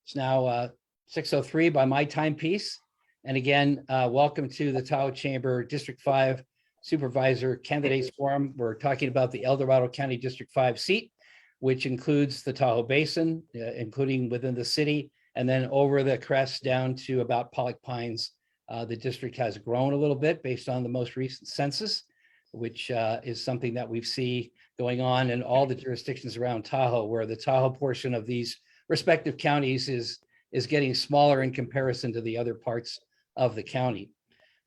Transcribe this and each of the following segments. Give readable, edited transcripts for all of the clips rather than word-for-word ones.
It's now 6:03 by my timepiece. And again, welcome to the Tahoe Chamber District 5 Supervisor Candidates Forum. We're talking about the El Dorado County District 5 seat, which includes the Tahoe Basin, including within the city, and then over the crest down to about Pollock Pines. The district has grown a little bit based on the most recent census, which is something that we see going on in all the jurisdictions around Tahoe, where the Tahoe portion of these respective counties is getting smaller in comparison to the other parts of the county.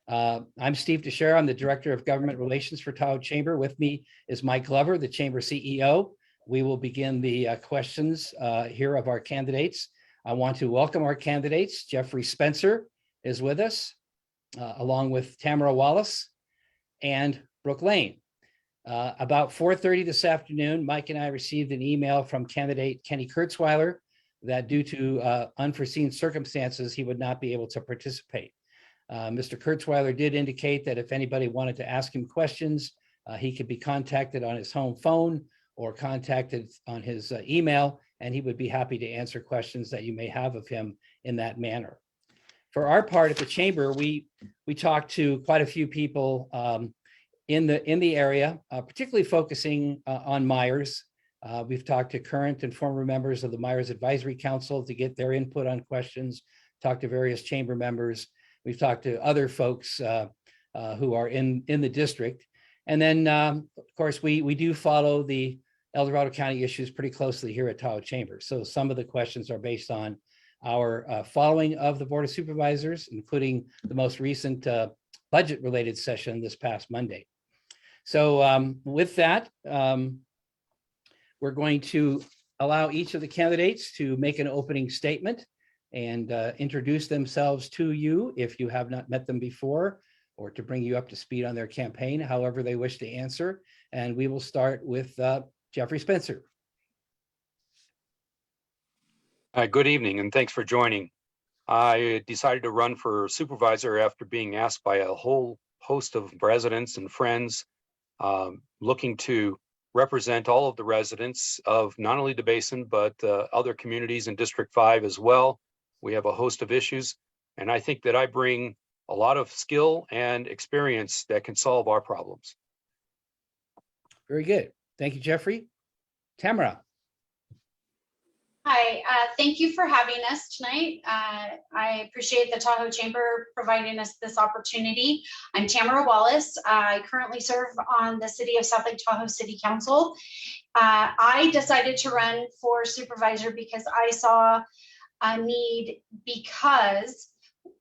I'm Steve Teixeira. I'm the Director of Government Relations for Tahoe Chamber. With me is Mike Glover, the Chamber CEO. We will begin the questions here of our candidates. I want to welcome our candidates. Jeffrey Spencer is with us, along with Tamara Wallace and Brooke Laine. About 4:30 this afternoon, Mike and I received an email from candidate Kenny Curtzwiler that due to unforeseen circumstances, he would not be able to participate. Mr. Curtzwiler did indicate that if anybody wanted to ask him questions, he could be contacted on his home phone or contacted on his email, and he would be happy to answer questions that you may have of him in that manner. For our part at the chamber, we talked to quite a few people in the area, particularly focusing on Myers. We've talked to current and former members of the Myers Advisory Council to get their input on questions, talked to various chamber members. We've talked to other folks who are in the district. And then, of course, we do follow the El Dorado County issues pretty closely here at Tahoe Chamber. So some of the questions are based on our following of the Board of Supervisors, including the most recent budget-related session this past Monday. So with that, we're going to allow each of the candidates to make an opening statement and introduce themselves to you if you have not met them before, or to bring you up to speed on their campaign, however they wish to answer. And we will start with Jeffrey Spencer. Good evening, and thanks for joining. I decided to run for supervisor after being asked by a whole host of residents and friends looking to represent all of the residents of not only the basin, but other communities in District 5 as well. We have a host of issues, and I think that I bring a lot of skill and experience that can solve our problems. Very good. Thank you, Jeffrey. Tamara. Hi, thank you for having us tonight. I appreciate the Tahoe Chamber providing us this opportunity. I'm Tamara Wallace. I currently serve on the City of South Lake Tahoe City Council. I decided to run for supervisor because I saw a need, because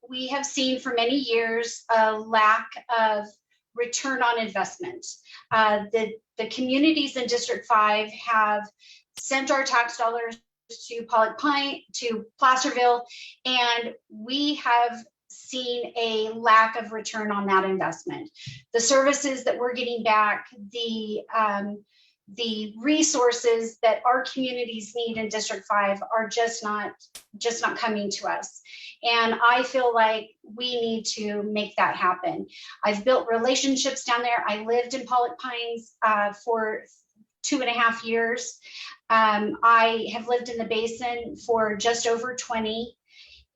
we have seen for many years a lack of return on investment. The communities in District 5 have sent our tax dollars to Pollock Pine, to Placerville, and we have seen a lack of return on that investment. The services that we're getting back, the resources that our communities need in District 5 are just not coming to us. And I feel like we need to make that happen. I've built relationships down there. I lived in Pollock Pines for 2.5 years. I have lived in the basin for just over 20,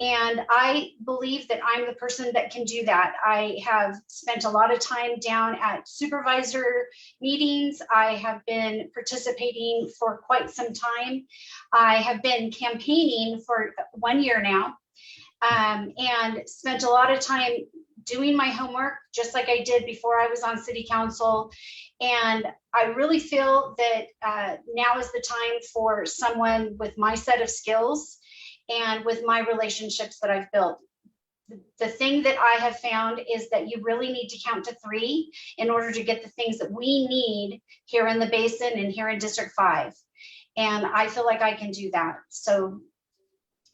and I believe that I'm the person that can do that. I have spent a lot of time down at supervisor meetings. I have been participating for quite some time. I have been campaigning for 1 year now, and spent a lot of time doing my homework, just like I did before I was on city council. And I really feel that now is the time for someone with my set of skills and with my relationships that I've built. The thing that I have found is that you really need to count to 3 in order to get the things that we need here in the basin and here in District 5. And I feel like I can do that. So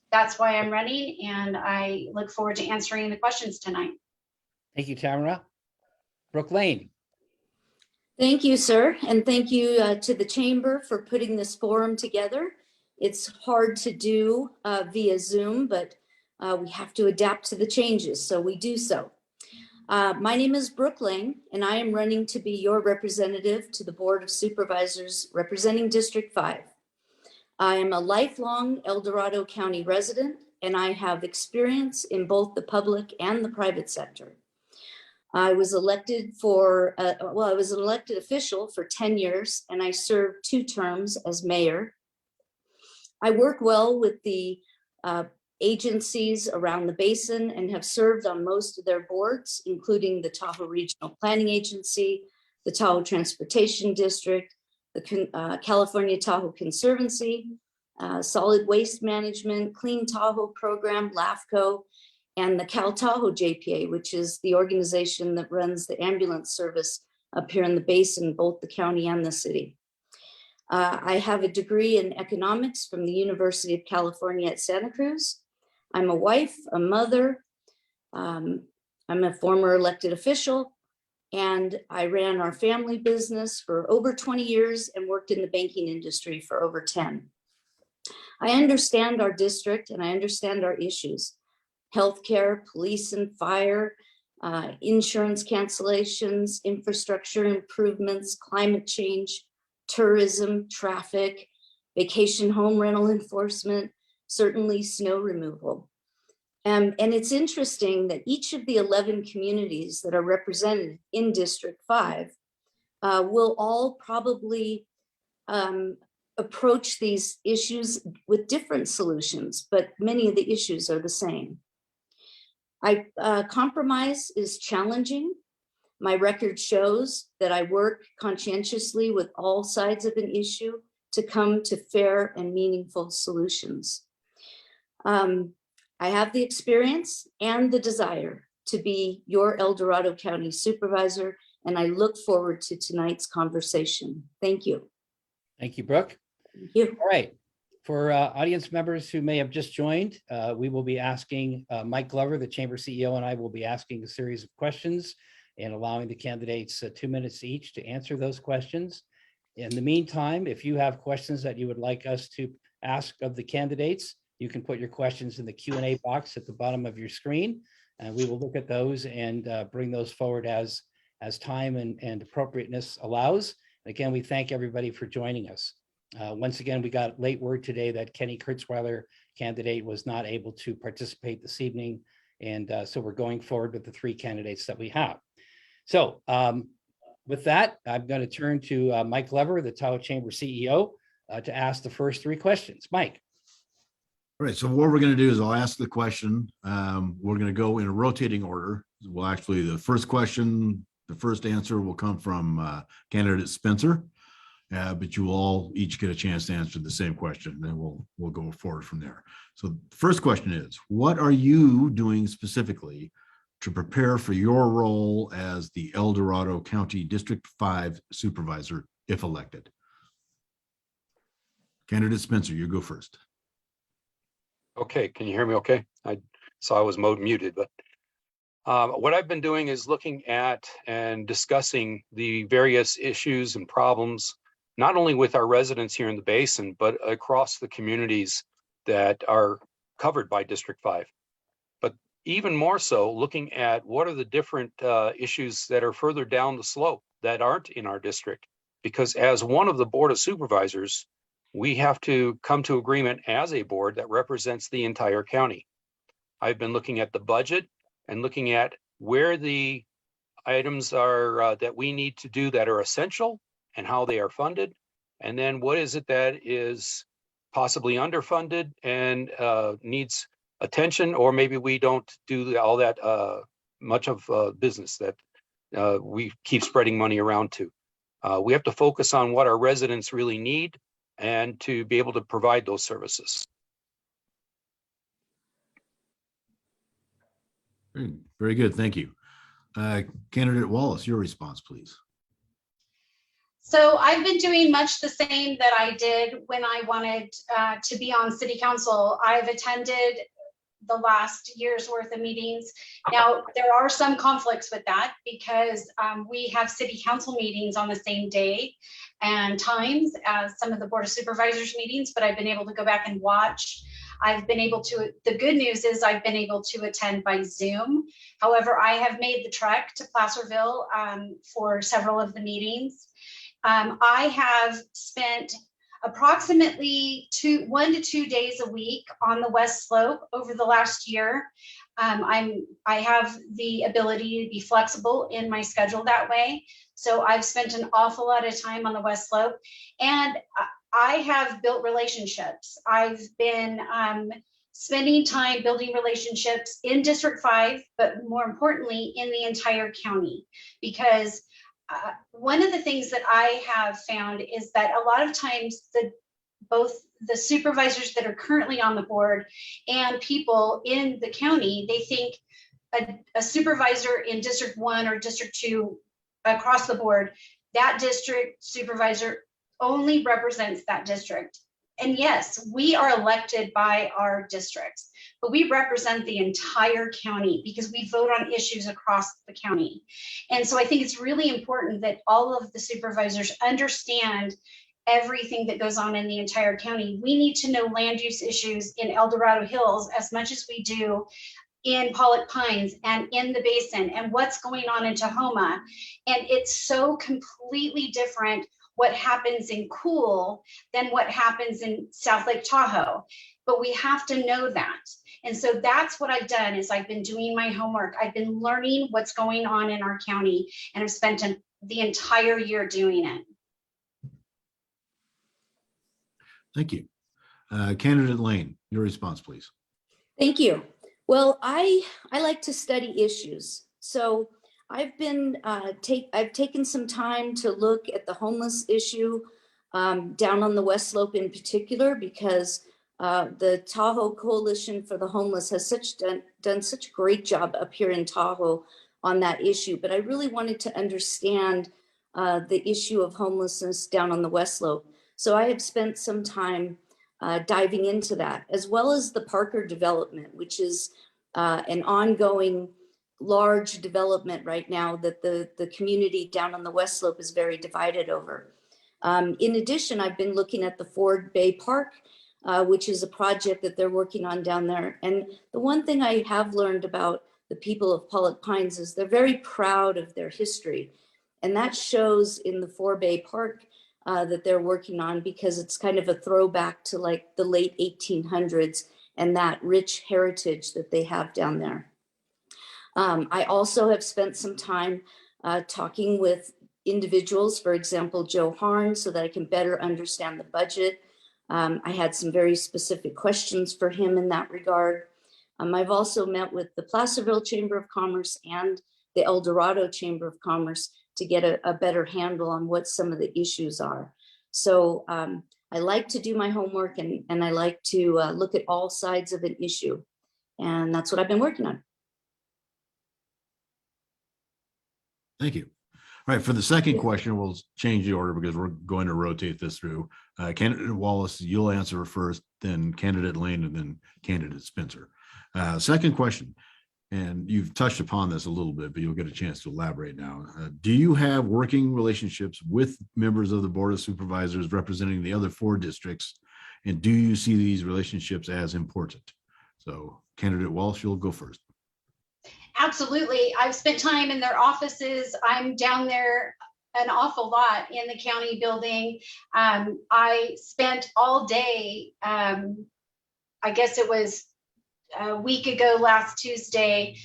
that's why I'm running, and I look forward to answering the questions tonight. Thank you, Tamara. Brooke Laine. Thank you, sir. And thank you to the Chamber for putting this forum together. It's hard to do via Zoom, but we have to adapt to the changes, so we do so. My name is Brooke Laine, and I am running to be your representative to the Board of Supervisors representing District 5. I am a lifelong El Dorado County resident, and I have experience in both the public and the private sector. I was elected I was an elected official for 10 years, and I served 2 terms as mayor. I work well with the agencies around the basin and have served on most of their boards, including the Tahoe Regional Planning Agency, the Tahoe Transportation District, the California Tahoe Conservancy, Solid Waste Management, Clean Tahoe Program, LAFCO, and the Cal Tahoe JPA, which is the organization that runs the ambulance service up here in the basin, both the county and the city. I have a degree in economics from the University of California at Santa Cruz. I'm a wife, a mother. I'm a former elected official, and I ran our family business for over 20 years and worked in the banking industry for over 10. I understand our district and I understand our issues: healthcare, police and fire, insurance cancellations, infrastructure improvements, climate change, tourism, traffic, vacation home rental enforcement, certainly snow removal. And it's interesting that each of the 11 communities that are represented in District 5 will all probably approach these issues with different solutions, but many of the issues are the same. Compromise is challenging. My record shows that I work conscientiously with all sides of an issue to come to fair and meaningful solutions. I have the experience and the desire to be your El Dorado County Supervisor, and I look forward to tonight's conversation. Thank you. Thank you, Brooke. Thank you. All right. For audience members who may have just joined, we will be asking Mike Glover, the Chamber CEO, and I will be asking a series of questions and allowing the candidates 2 minutes each to answer those questions. In the meantime, if you have questions that you would like us to ask of the candidates, you can put your questions in the Q&A box at the bottom of your screen, and we will look at those and bring those forward as time and appropriateness allows. Again, we thank everybody for joining us. Once again, we got late word today that Kenny Curtzwiler candidate was not able to participate this evening. And so we're going forward with the 3 candidates that we have. So with that, I'm going to turn to Mike Glover, the Tahoe Chamber CEO, to ask the first 3 questions. Mike. All right, so what we're going to do is I'll ask the question. We're going to go in a rotating order. Well, actually, the first question, the first answer will come from candidate Spencer. But you will all each get a chance to answer the same question, and then we'll go forward from there. So the first question is, what are you doing specifically to prepare for your role as the El Dorado County District 5 Supervisor if elected? Candidate Spencer, you go first. Okay, can you hear me okay? I saw I was muted, but what I've been doing is looking at and discussing the various issues and problems, not only with our residents here in the basin, but across the communities that are covered by District 5. But even more so, looking at what are the different issues that are further down the slope that aren't in our district. Because as one of the Board of Supervisors, we have to come to agreement as a board that represents the entire county. I've been looking at the budget and looking at where the items are that we need to do that are essential and how they are funded. And then what is it that is possibly underfunded and needs attention, or maybe we don't do all that much of business that we keep spreading money around to. We have to focus on what our residents really need and to be able to provide those services. Very good, thank you. Candidate Wallace, your response, please. So I've been doing much the same that I did when I wanted to be on city council. I've attended the last year's worth of meetings. Now, there are some conflicts with that because we have city council meetings on the same day and times as some of the Board of Supervisors meetings, but I've been able to go back and watch. I've been able to, the good news is I've been able to attend by Zoom. However, I have made the trek to Placerville for several of the meetings. I have spent approximately 1 to 2 days a week on the West Slope over the last year. I have the ability to be flexible in my schedule that way. So I've spent an awful lot of time on the West Slope, and I have built relationships. I've been spending time building relationships in District 5, but more importantly, in the entire county, because one of the things that I have found is that a lot of times both the supervisors that are currently on the board and people in the county, they think a supervisor in District 1 or District 2 across the board, that district supervisor only represents that district. And yes, we are elected by our districts, but we represent the entire county because we vote on issues across the county. And so I think it's really important that all of the supervisors understand everything that goes on in the entire county. We need to know land use issues in El Dorado Hills as much as we do in Pollock Pines and in the Basin, and what's going on in Tahoma. And it's so completely different what happens in Cool than what happens in South Lake Tahoe. But we have to know that. And so that's what I've done, is I've been doing my homework. I've been learning what's going on in our county, and I've spent the entire year doing it. Thank you. Candidate Laine, your response, please. Thank you. Well, I like to study issues. So I've been I've taken some time to look at the homeless issue down on the West Slope in particular, because the Tahoe Coalition for the Homeless has done such a great job up here in Tahoe on that issue. But I really wanted to understand the issue of homelessness down on the West Slope. So I have spent some time diving into that, as well as the Parker development, which is an ongoing large development right now that the community down on the West Slope is very divided over. In addition, I've been looking at the Ford Bay Park, which is a project that they're working on down there. And the one thing I have learned about the people of Pollock Pines is they're very proud of their history. And that shows in the Ford Bay Park that they're working on, because it's kind of a throwback to like the late 1800s and that rich heritage that they have down there. I also have spent some time talking with individuals, for example, Joe Harn, so that I can better understand the budget. I had some very specific questions for him in that regard. I've also met with the Placerville Chamber of Commerce and the El Dorado Chamber of Commerce to get a better handle on what some of the issues are. So I like to do my homework, and I like to look at all sides of an issue. And that's what I've been working on. Thank you. All right, for the second question, we'll change the order because we're going to rotate this through. Candidate Wallace, you'll answer first, then Candidate Laine, and then Candidate Spencer. Second question, and you've touched upon this a little bit, but you'll get a chance to elaborate now. Do you have working relationships with members of the Board of Supervisors representing the other 4 districts? And do you see these relationships as important? So Candidate Walsh, you'll go first. Absolutely. I've spent time in their offices. I'm down there an awful lot in the county building. I spent all day, I guess it was a week ago last Tuesday,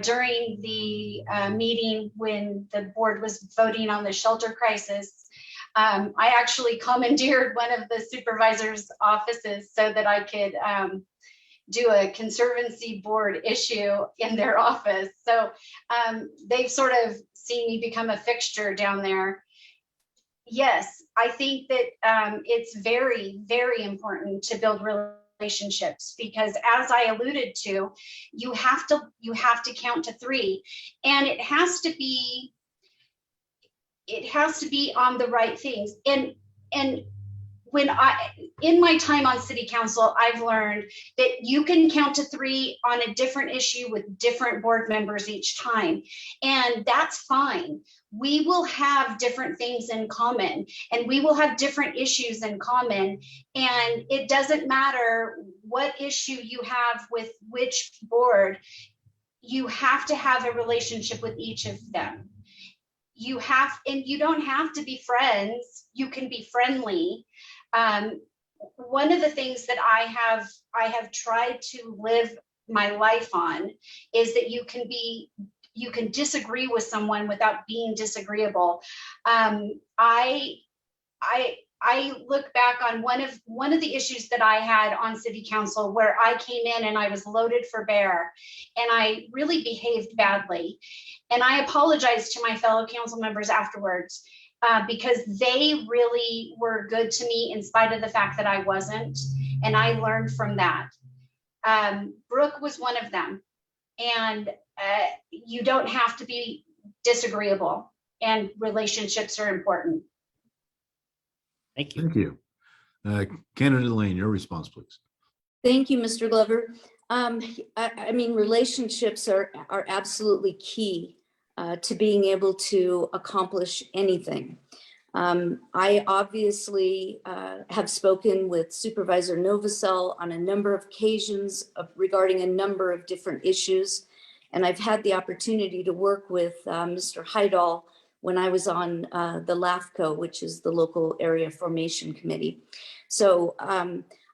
during the meeting when the board was voting on the shelter crisis. I actually commandeered one of the supervisors' offices so that I could do a conservancy board issue in their office. So they've sort of seen me become a fixture down there. Yes, I think that it's very, very important to build relationships, because as I alluded to, you have to count to 3, and it has to be on the right things. And when in my time on city council, I've learned that you can count to 3 on a different issue with different board members each time. And that's fine. We will have different things in common, and we will have different issues in common. And it doesn't matter what issue you have with which board, you have to have a relationship with each of them. And you don't have to be friends. You can be friendly. One of the things that I have tried to live my life on is that you can disagree with someone without being disagreeable. I look back on one of the issues that I had on city council where I came in and I was loaded for bear and I really behaved badly. And I apologized to my fellow council members afterwards because they really were good to me in spite of the fact that I wasn't. And I learned from that. Brooke was one of them. And you don't have to be disagreeable, and relationships are important. Thank you. Thank you. Candidate Laine, your response, please. Thank you, Mr. Glover. I mean, relationships are absolutely key to being able to accomplish anything. I obviously have spoken with Supervisor Novosel on a number of occasions regarding a number of different issues. And I've had the opportunity to work with Mr. Heidel when I was on the LAFCO, which is the Local Area Formation Committee. So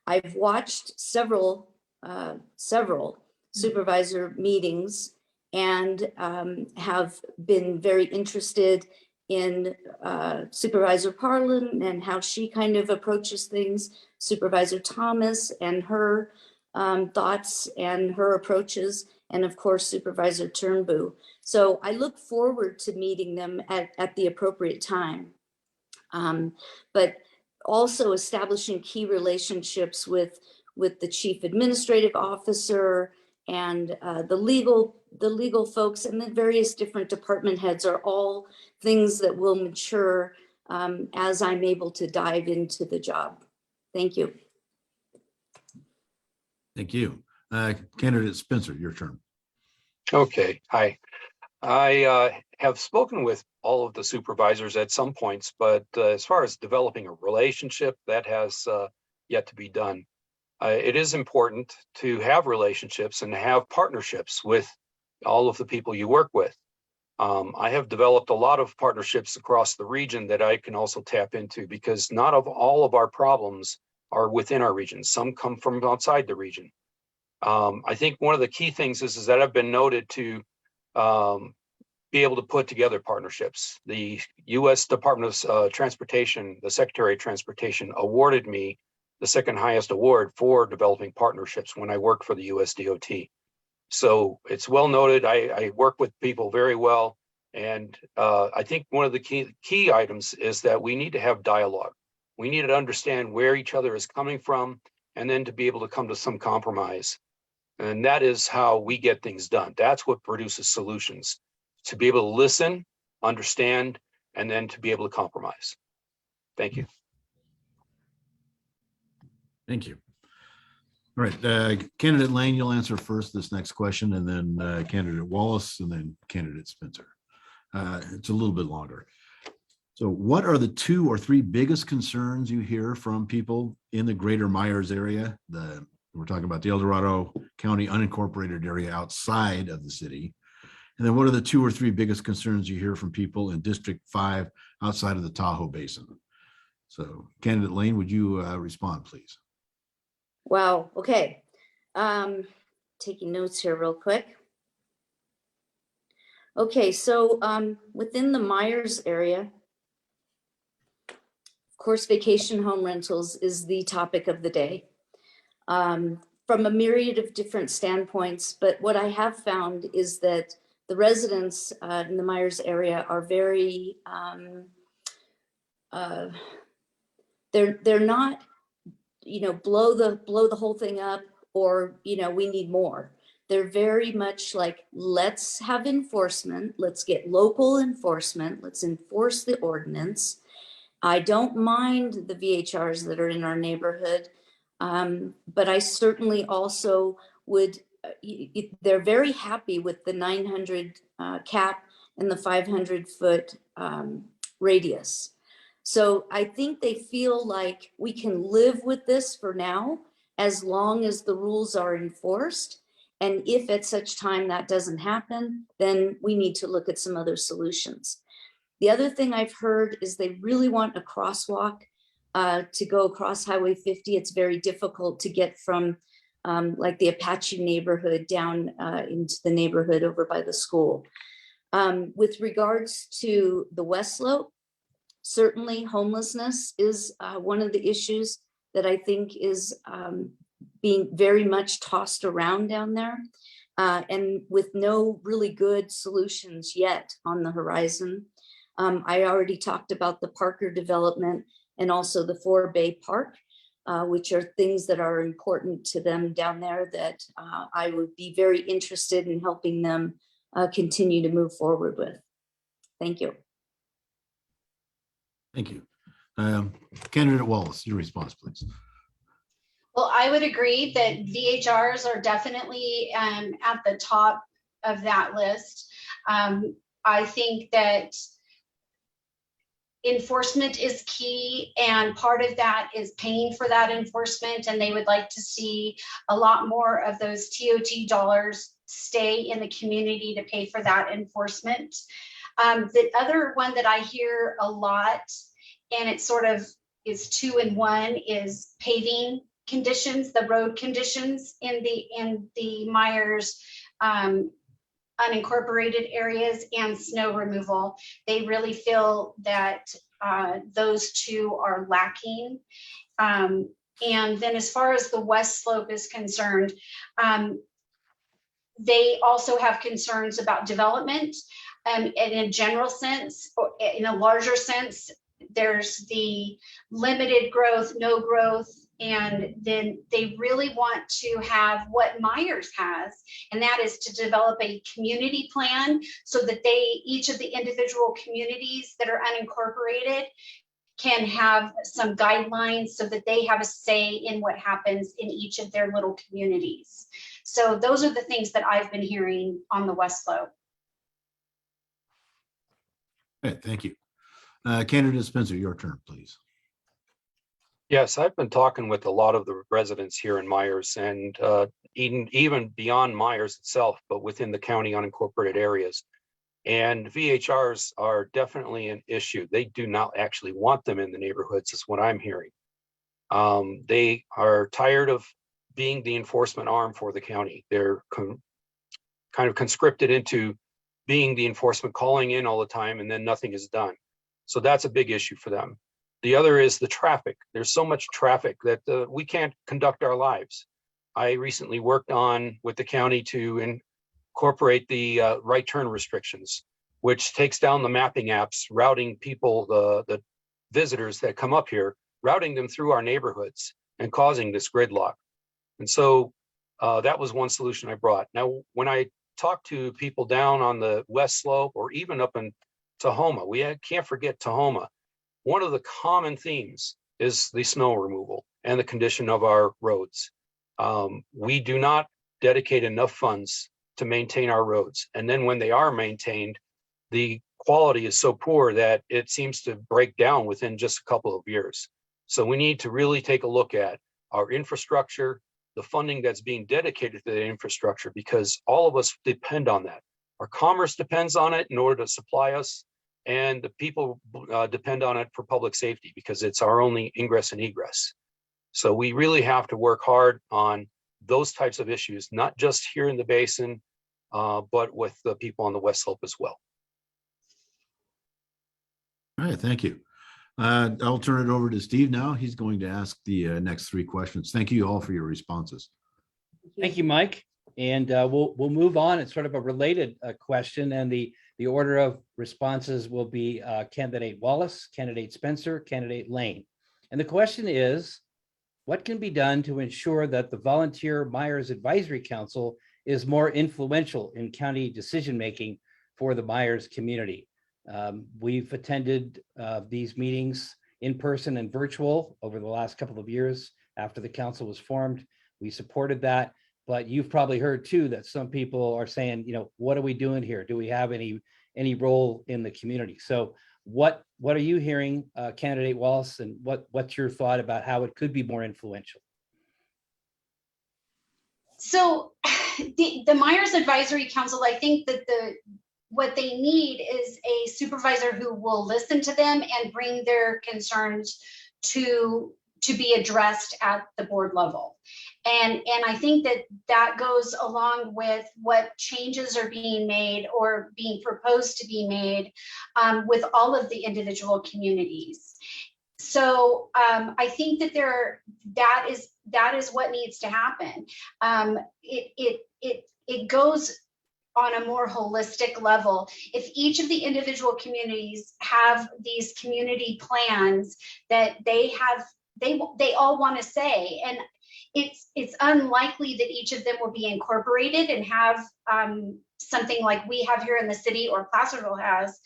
I've watched several supervisor meetings and have been very interested in Supervisor Parlin and how she kind of approaches things, Supervisor Thomas and her thoughts and her approaches, and of course, Supervisor Turnbull. So I look forward to meeting them at the appropriate time. But also establishing key relationships with the chief administrative officer and the legal folks and the various different department heads are all things that will mature as I'm able to dive into the job. Thank you. Thank you. Candidate Spencer, your turn. Okay, hi. I have spoken with all of the supervisors at some points, but as far as developing a relationship, that has yet to be done. It is important to have relationships and have partnerships with all of the people you work with. I have developed a lot of partnerships across the region that I can also tap into because not all of our problems are within our region. Some come from outside the region. I think one of the key things is that I've been noted to be able to put together partnerships. The U.S. Department of Transportation, the Secretary of Transportation, awarded me the second highest award for developing partnerships when I worked for the U.S. DOT. So it's well noted. I work with people very well. And I think one of the key items is that we need to have dialogue. We need to understand where each other is coming from and then to be able to come to some compromise. And that is how we get things done. That's what produces solutions. To be able to listen, understand, and then to be able to compromise. Thank you. Thank you. All right, Candidate Laine, you'll answer first this next question, and then Candidate Wallace, and then Candidate Spencer. It's a little bit longer. So what are the 2 or 3 biggest concerns you hear from people in the greater Myers area? We're talking about the El Dorado County unincorporated area outside of the city. And then what are the 2 or 3 biggest concerns you hear from people in District 5 outside of the Tahoe Basin? So Candidate Laine, would you respond, please? Wow, okay. Taking notes here real quick. Okay, so within the Myers area, of course, vacation home rentals is the topic of the day from a myriad of different standpoints. But what I have found is that the residents in the Myers area are very, they're not, blow the whole thing up, or, we need more. They're very much like, let's have enforcement. Let's get local enforcement. Let's enforce the ordinance. I don't mind the VHRs that are in our neighborhood, but I certainly also would, they're very happy with the 900 cap and the 500-foot radius. So I think they feel like we can live with this for now, as long as the rules are enforced. And if at such time that doesn't happen, then we need to look at some other solutions. The other thing I've heard is they really want a crosswalk to go across Highway 50. It's very difficult to get from like the Apache neighborhood down into the neighborhood over by the school. With regards to the West Slope, certainly homelessness is one of the issues that I think is being very much tossed around down there. And with no really good solutions yet on the horizon. I already talked about the Parker development and also the 4 Bay Park, which are things that are important to them down there that I would be very interested in helping them continue to move forward with. Thank you. Thank you. Candidate Wallace, your response, please. Well, I would agree that VHRs are definitely at the top of that list. I think that enforcement is key, and part of that is paying for that enforcement, and they would like to see a lot more of those TOT dollars stay in the community to pay for that enforcement. The other one that I hear a lot, and it sort of is 2 in 1, is paving conditions, the road conditions in the Myers unincorporated areas, and snow removal. They really feel that those 2 are lacking. And then as far as the West Slope is concerned, they also have concerns about development. In a general sense, or in a larger sense, there's the limited growth, no growth, and then they really want to have what Myers has, and that is to develop a community plan so that each of the individual communities that are unincorporated can have some guidelines so that they have a say in what happens in each of their little communities. So those are the things that I've been hearing on the West Slope. Okay, thank you. Candidate Spencer, your turn, please. Yes, I've been talking with a lot of the residents here in Myers, and even beyond Myers itself, but within the county unincorporated areas. And VHRs are definitely an issue. They do not actually want them in the neighborhoods, is what I'm hearing. They are tired of being the enforcement arm for the county. They're kind of conscripted into being the enforcement, calling in all the time, and then nothing is done. So that's a big issue for them. The other is the traffic. There's so much traffic that we can't conduct our lives. I recently worked with the county to incorporate the right turn restrictions, which takes down the mapping apps, routing people, the visitors that come up here, routing them through our neighborhoods and causing this gridlock. And so that was one solution I brought. Now, when I talk to people down on the West Slope or even up in Tahoe, we can't forget Tahoe. One of the common themes is the snow removal and the condition of our roads. We do not dedicate enough funds to maintain our roads. And then when they are maintained, the quality is so poor that it seems to break down within just a couple of years. So we need to really take a look at our infrastructure, the funding that's being dedicated to the infrastructure, because all of us depend on that. Our commerce depends on it in order to supply us, and the people depend on it for public safety because it's our only ingress and egress. So we really have to work hard on those types of issues, not just here in the basin, but with the people on the West Slope as well. All right, thank you. I'll turn it over to Steve now. He's going to ask the next 3 questions. Thank you all for your responses. Thank you, Mike. And we'll move on. It's sort of a related question, and the order of responses will be Candidate Wallace, Candidate Spencer, Candidate Laine. And the question is, what can be done to ensure that the Volunteer Myers Advisory Council is more influential in county decision-making for the Myers community? We've attended these meetings in person and virtual over the last couple of years after the council was formed. We supported that, but you've probably heard too that some people are saying, what are we doing here? Do we have any role in the community? So what are you hearing, Candidate Wallace, and what's your thought about how it could be more influential? So the Myers Advisory Council, I think that what they need is a supervisor who will listen to them and bring their concerns to be addressed at the board level. And I think that goes along with what changes are being made or being proposed to be made with all of the individual communities. So I think that that is what needs to happen. It goes on a more holistic level. If each of the individual communities have these community plans that they all want to say, and it's unlikely that each of them will be incorporated and have something like we have here in the city or Placerville has,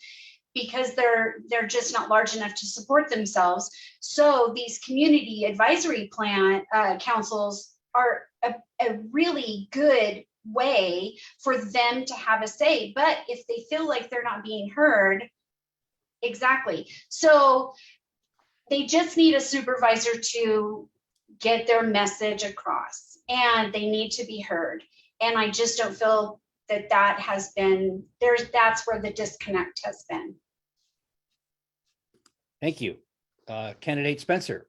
because they're just not large enough to support themselves. So these community advisory plan councils are a really good way for them to have a say. But if they feel like they're not being heard, exactly. So they just need a supervisor to get their message across, and they need to be heard. And I just don't feel that has been that's where the disconnect has been. Thank you. Candidate Spencer.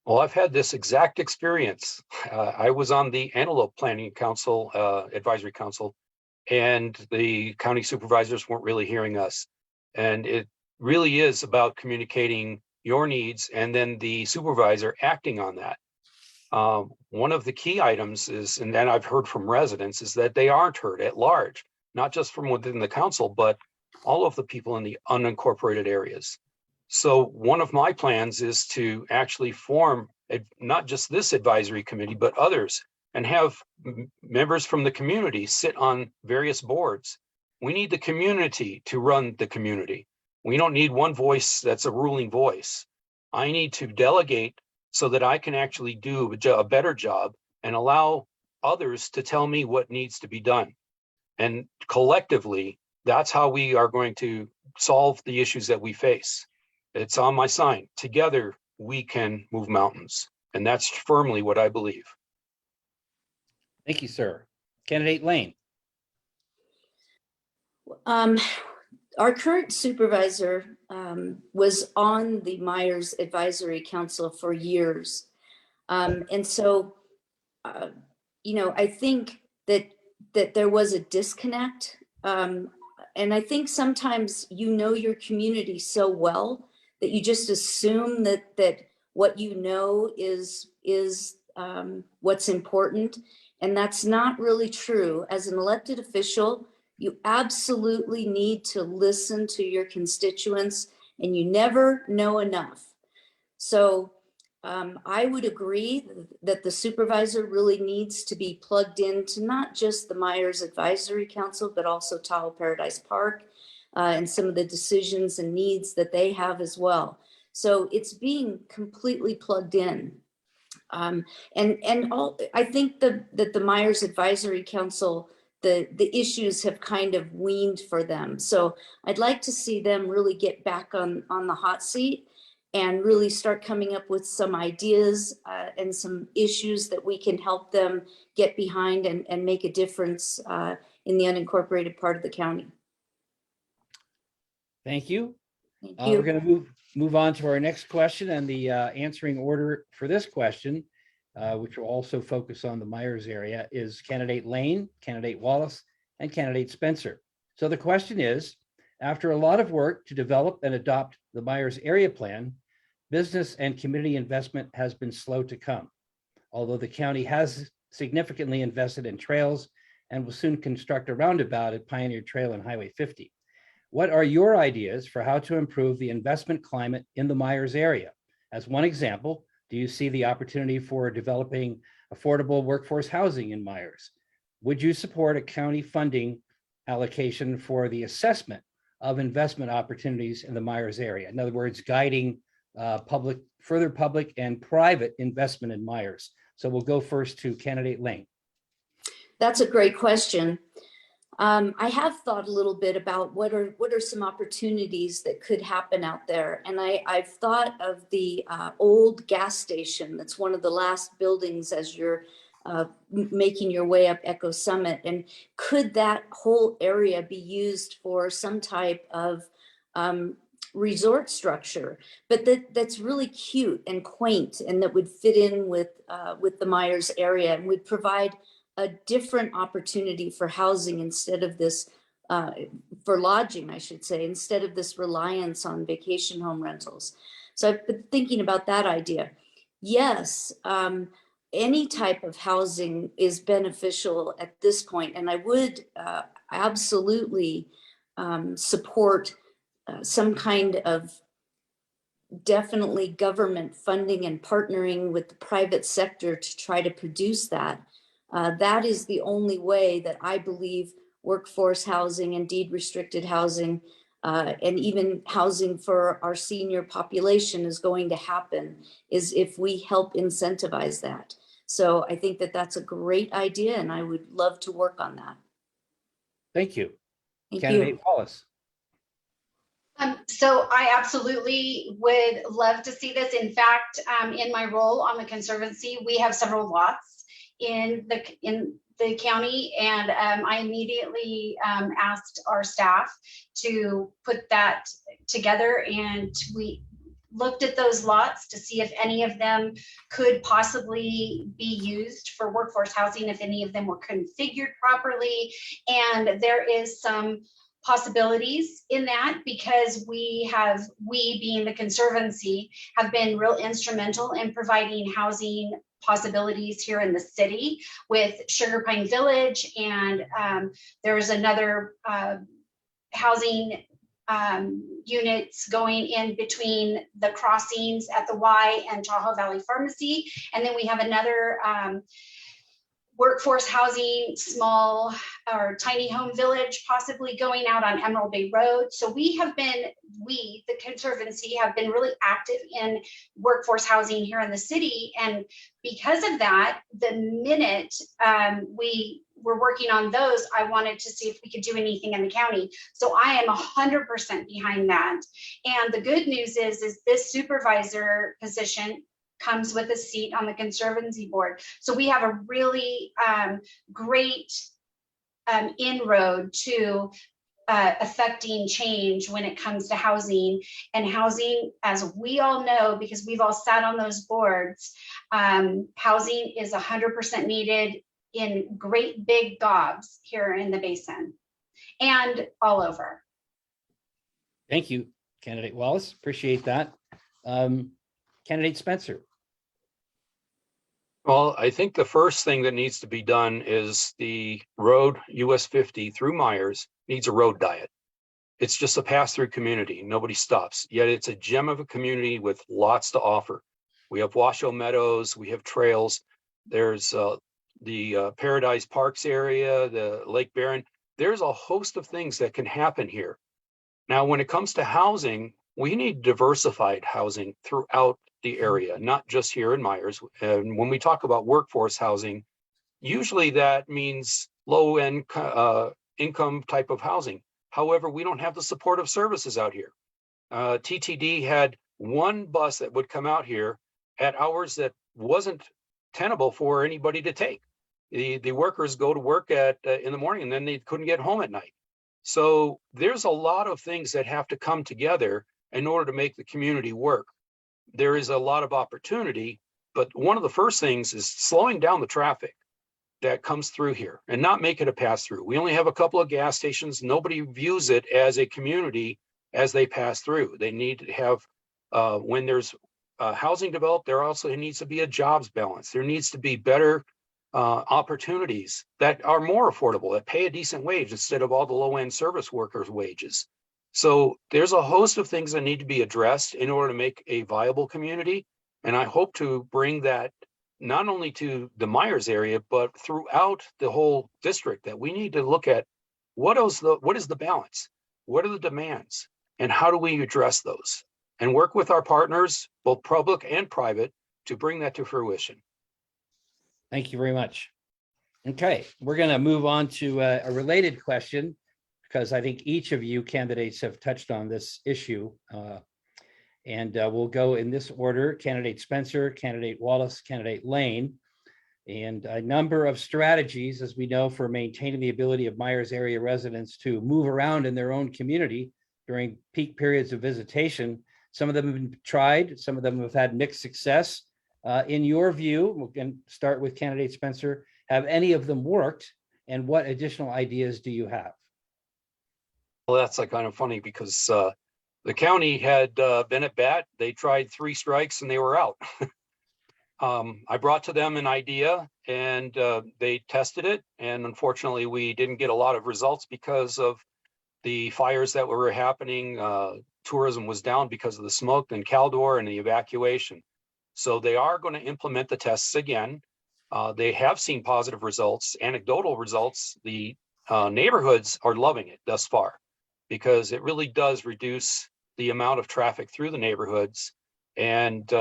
Well, I've had this exact experience. I was on the Antelope Planning Council, Advisory Council, and the county supervisors weren't really hearing us. And it really is about communicating your needs and then the supervisor acting on that. One of the key items is, and then I've heard from residents, is that they aren't heard at large, not just from within the council, but all of the people in the unincorporated areas. So one of my plans is to actually form not just this advisory committee, but others, and have members from the community sit on various boards. We need the community to run the community. We don't need one voice that's a ruling voice. I need to delegate so that I can actually do a better job and allow others to tell me what needs to be done. And collectively, that's how we are going to solve the issues that we face. It's on my sign. Together, we can move mountains. And that's firmly what I believe. Thank you, sir. Candidate Laine. Our current supervisor was on the Myers Advisory Council for years. And so, I think that there was a disconnect. And I think sometimes your community so well that you just assume that what you know is what's important. And that's not really true. As an elected official, you absolutely need to listen to your constituents, and you never know enough. So I would agree that the supervisor really needs to be plugged into not just the Myers Advisory Council, but also Tahoe Paradise Park and some of the decisions and needs that they have as well. So it's being completely plugged in. I think that the Myers Advisory Council, the issues have kind of weaned for them. So I'd like to see them really get back on the hot seat and really start coming up with some ideas and some issues that we can help them get behind and make a difference in the unincorporated part of the county. Thank you. Thank you. We're going to move on to our next question, and the answering order for this question, which will also focus on the Myers area, is Candidate Laine, Candidate Wallace, and Candidate Spencer. So the question is, after a lot of work to develop and adopt the Myers area plan, business and community investment has been slow to come. Although the county has significantly invested in trails and will soon construct a roundabout at Pioneer Trail and Highway 50. What are your ideas for how to improve the investment climate in the Myers area? As one example, do you see the opportunity for developing affordable workforce housing in Myers? Would you support a county funding allocation for the assessment of investment opportunities in the Myers area? In other words, guiding further public and private investment in Myers. So we'll go first to Candidate Laine. That's a great question. I have thought a little bit about what are some opportunities that could happen out there. And I've thought of the old gas station that's one of the last buildings as you're making your way up Echo Summit. And could that whole area be used for some type of resort structure, but that's really cute and quaint, and that would fit in with the Myers area and would provide a different opportunity for housing instead of this, for lodging, I should say, instead of this reliance on vacation home rentals. So I've been thinking about that idea. Yes, any type of housing is beneficial at this point, and I would absolutely support some kind of definitely government funding and partnering with the private sector to try to produce that. That is the only way that I believe workforce housing and deed restricted housing and even housing for our senior population is going to happen, is if we help incentivize that. So I think that that's a great idea, and I would love to work on that. Thank you. Thank Candidate you. Wallace. So I absolutely would love to see this. In fact, in my role on the Conservancy, we have several lots in the county, and I immediately asked our staff to put that together, and we looked at those lots to see if any of them could possibly be used for workforce housing, if any of them were configured properly. And there is some possibilities in that, because we being the Conservancy have been real instrumental in providing housing possibilities here in the city with Sugar Pine Village, and there's another housing units going in between the crossings at the Y and Tahoe Valley Pharmacy, and then we have another workforce housing, small or tiny home village, possibly going out on Emerald Bay Road. So we, the Conservancy, have been really active in workforce housing here in the city. And because of that, the minute we were working on those, I wanted to see if we could do anything in the county. So I am 100% behind that. And the good news is this supervisor position comes with a seat on the Conservancy board. So we have a really great inroad to affecting change when it comes to housing. And housing, as we all know, because we've all sat on those boards, housing is 100% needed in great big gobs here in the basin and all over. Thank you, Candidate Wallace. Appreciate that. Candidate Spencer. Well, I think the first thing that needs to be done is the road US 50 through Myers needs a road diet. It's just a pass-through community. Nobody stops, yet it's a gem of a community with lots to offer. We have Washoe Meadows, we have trails. There's the Paradise Parks area, the Lake Barron. There's a host of things that can happen here. Now, when it comes to housing, we need diversified housing throughout the area, not just here in Myers. And when we talk about workforce housing, usually that means low income type of housing. However, we don't have the supportive services out here. TTD had one bus that would come out here at hours that wasn't tenable for anybody to take. The workers go to work in the morning, and then they couldn't get home at night. So there's a lot of things that have to come together in order to make the community work. There is a lot of opportunity, but one of the first things is slowing down the traffic that comes through here and not make it a pass through. We only have a couple of gas stations. Nobody views it as a community as they pass through. They need to have, when there's housing developed, there also needs to be a jobs balance. There needs to be better opportunities that are more affordable, that pay a decent wage instead of all the low end service workers' wages. So there's a host of things that need to be addressed in order to make a viable community. And I hope to bring that not only to the Myers area, but throughout the whole district, that we need to look at what is the balance? What are the demands? And how do we address those? And work with our partners, both public and private, to bring that to fruition. Thank you very much. Okay, we're going to move on to a related question, because I think each of you candidates have touched on this issue. And we'll go in this order: Candidate Spencer, Candidate Wallace, Candidate Laine. And a number of strategies, as we know, for maintaining the ability of Myers area residents to move around in their own community during peak periods of visitation. Some of them have been tried, some of them have had mixed success. In your view, we can start with candidate Spencer, have any of them worked, and what additional ideas do you have? Well, that's like kind of funny because the county had been at bat. They tried 3 strikes and they were out. I brought to them an idea and they tested it. And unfortunately, we didn't get a lot of results because of the fires that were happening. Tourism was down because of the smoke and Caldor and the evacuation. So they are going to implement the tests again. They have seen positive results, anecdotal results. The neighborhoods are loving it thus far because it really does reduce the amount of traffic through the neighborhoods. And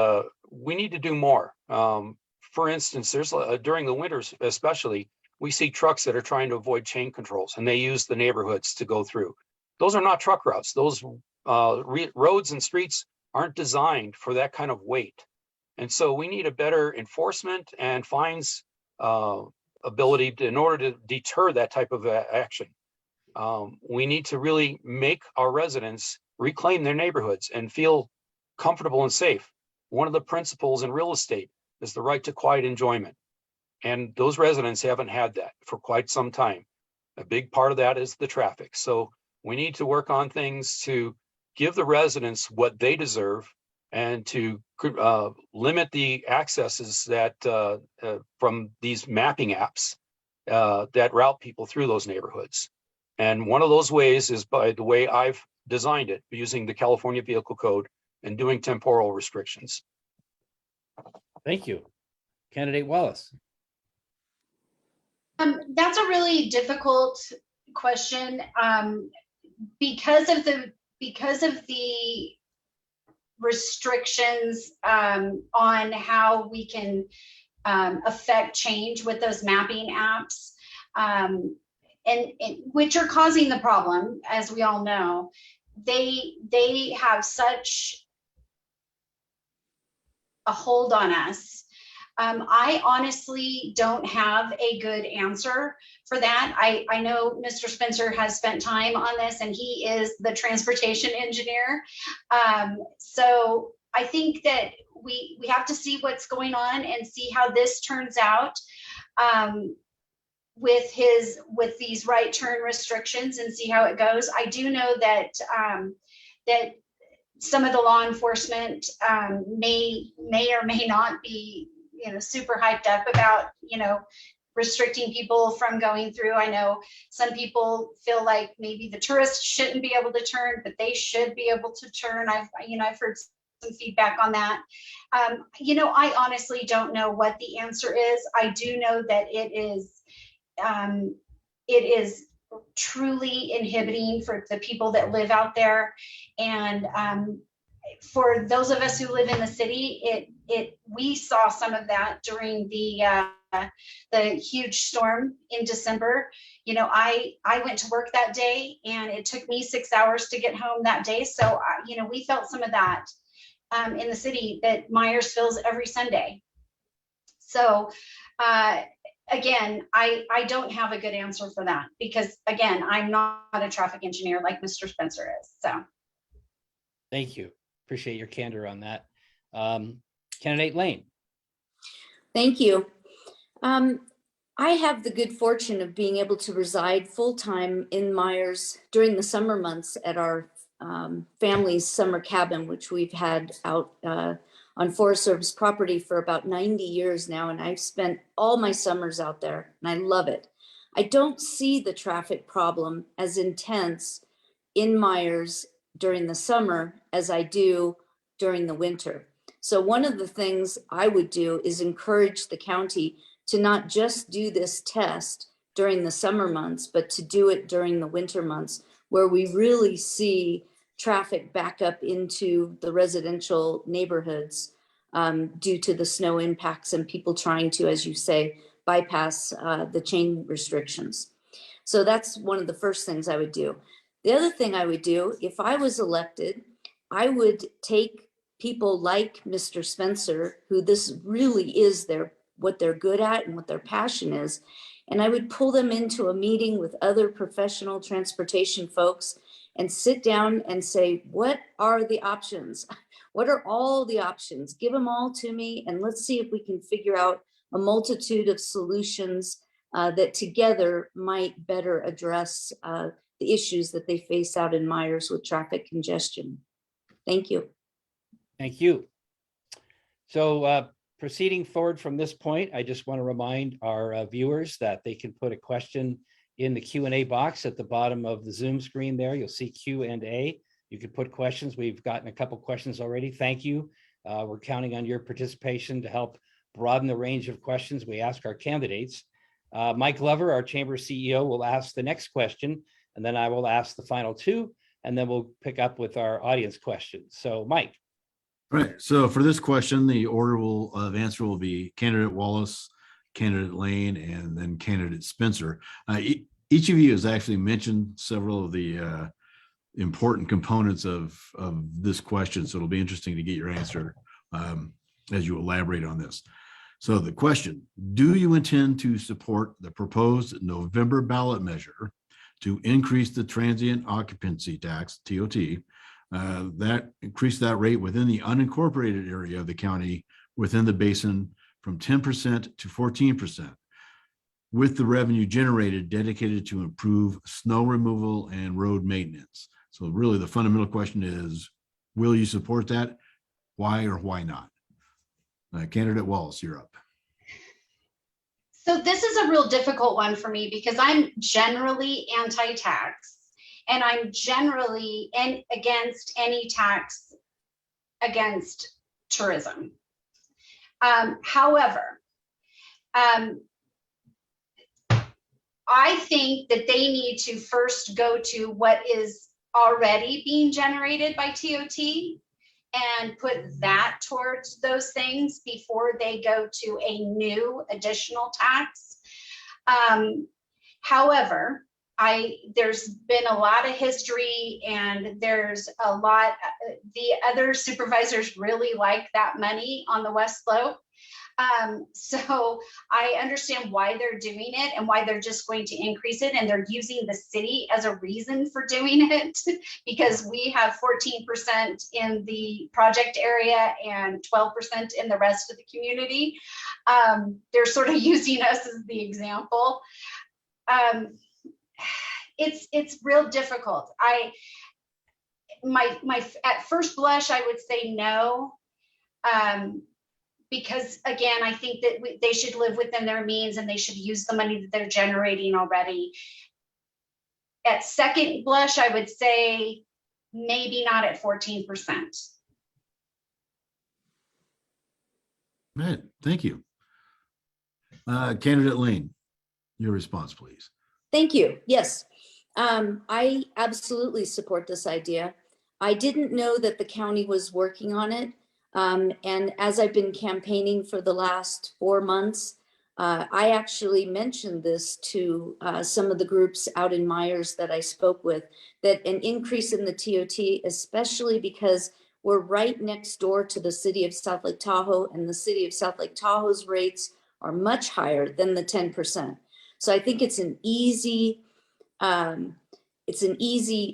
we need to do more. For instance, there's during the winters, especially, we see trucks that are trying to avoid chain controls and they use the neighborhoods to go through. Those are not truck routes. Those roads and streets aren't designed for that kind of weight. And so we need a better enforcement and fines ability in order to deter that type of action. We need to really make our residents reclaim their neighborhoods and feel comfortable and safe. One of the principles in real estate is the right to quiet enjoyment. And those residents haven't had that for quite some time. A big part of that is the traffic. So we need to work on things to give the residents what they deserve and to limit the accesses that from these mapping apps that route people through those neighborhoods. And one of those ways is by the way I've designed it, using the California Vehicle Code and doing temporal restrictions. Thank you. Candidate Wallace. That's a really difficult question because of the restrictions on how we can affect change with those mapping apps, and which are causing the problem, as we all know. They have such a hold on us. I honestly don't have a good answer for that. I know Mr. Spencer has spent time on this and he is the transportation engineer. So I think that we have to see what's going on and see how this turns out with these right turn restrictions and see how it goes. I do know that that some of the law enforcement may or may not be super hyped up about restricting people from going through. I know some people feel like maybe the tourists shouldn't be able to turn, but they should be able to turn. I've heard some feedback on that. I honestly don't know what the answer is. I do know that it is truly inhibiting for the people that live out there. And for those of us who live in the city, we saw some of that during the huge storm in December. I went to work that day and it took me 6 hours to get home that day. So, we felt some of that in the city that Myers feels every Sunday. So, again, I don't have a good answer for that because, again, I'm not a traffic engineer like Mr. Spencer is. So, thank you. Appreciate your candor on that. Candidate Laine. Thank you. I have the good fortune of being able to reside full-time in Myers during the summer months at our family's summer cabin, which we've had out on Forest Service property for about 90 years now. And I've spent all my summers out there and I love it. I don't see the traffic problem as intense in Myers during the summer as I do during the winter. So one of the things I would do is encourage the county to not just do this test during the summer months, but to do it during the winter months, where we really see traffic back up into the residential neighborhoods due to the snow impacts and people trying to, as you say, bypass the chain restrictions. So that's one of the first things I would do. The other thing I would do, if I was elected, I would take people like Mr. Spencer, who this really is what they're good at and what their passion is, and I would pull them into a meeting with other professional transportation folks and sit down and say, what are the options? What are all the options? Give them all to me, and let's see if we can figure out a multitude of solutions that together might better address the issues that they face out in Myers with traffic congestion. Thank you. Thank you. So proceeding forward from this point, I just want to remind our viewers that they can put a question in the Q&A box at the bottom of the Zoom screen there. You'll see Q&A. You can put questions. We've gotten a couple questions already. Thank you. We're counting on your participation to help broaden the range of questions we ask our candidates. Mike Glover, our Chamber CEO, will ask the next question, and then I will ask the final two, and then we'll pick up with our audience questions. So Mike. Right. So for this question, the order of answer will be candidate Wallace, candidate Laine, and then candidate Spencer. Each of you has actually mentioned several of the important components of this question. So it'll be interesting to get your answer as you elaborate on this. So the question, do you intend to support the proposed November ballot measure to increase the transient occupancy tax, TOT, that increase that rate within the unincorporated area of the county within the basin from 10% to 14%, with the revenue generated dedicated to improve snow removal and road maintenance? So really the fundamental question is, will you support that? Why or why not? Candidate Wallace, you're up. So this is a real difficult one for me because I'm generally anti-tax, and I'm generally against any tax against tourism. However, I think that they need to first go to what is already being generated by TOT and put that towards those things before they go to a new additional tax. However, there's been a lot of history, and there's a lot, the other supervisors really like that money on the West Slope. So I understand why they're doing it and why they're just going to increase it, and they're using the city as a reason for doing it because we have 14% in the project area and 12% in the rest of the community. They're sort of using us as the example. It's real difficult. At first blush, I would say no. Because again, I think that they should live within their means and they should use the money that they're generating already. At second blush, I would say maybe not at 14%. Right, thank you. Candidate Laine, your response, please. Thank you. Yes, I absolutely support this idea. I didn't know that the county was working on it. And as I've been campaigning for the last 4 months, I actually mentioned this to some of the groups out in Myers that I spoke with, that an increase in the TOT, especially because we're right next door to the city of South Lake Tahoe, and the city of South Lake Tahoe's rates are much higher than the 10%. So I think it's an easy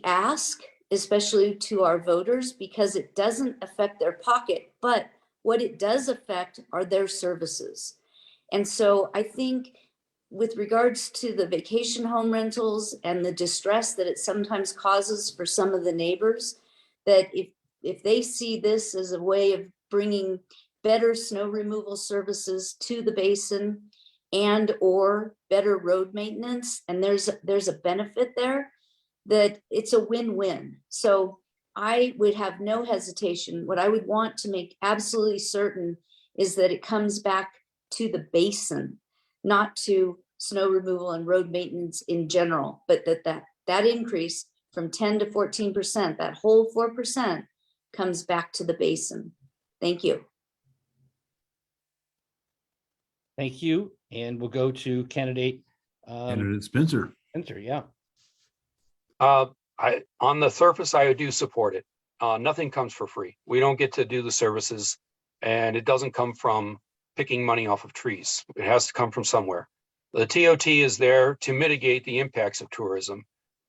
ask, especially to our voters, because it doesn't affect their pocket, but what it does affect are their services. And so I think with regards to the vacation home rentals and the distress that it sometimes causes for some of the neighbors, that if they see this as a way of bringing better snow removal services to the basin and or better road maintenance, and there's a benefit there, that it's a win-win. So I would have no hesitation. What I would want to make absolutely certain is that it comes back to the basin, not to snow removal and road maintenance in general, but that increase from 10 to 14%, that whole 4% comes back to the basin. Thank you. Thank you. And we'll go to candidate Spencer. Spencer, yeah. On the surface, I do support it. Nothing comes for free. We don't get to do the services, and it doesn't come from picking money off of trees. It has to come from somewhere. The TOT is there to mitigate the impacts of tourism,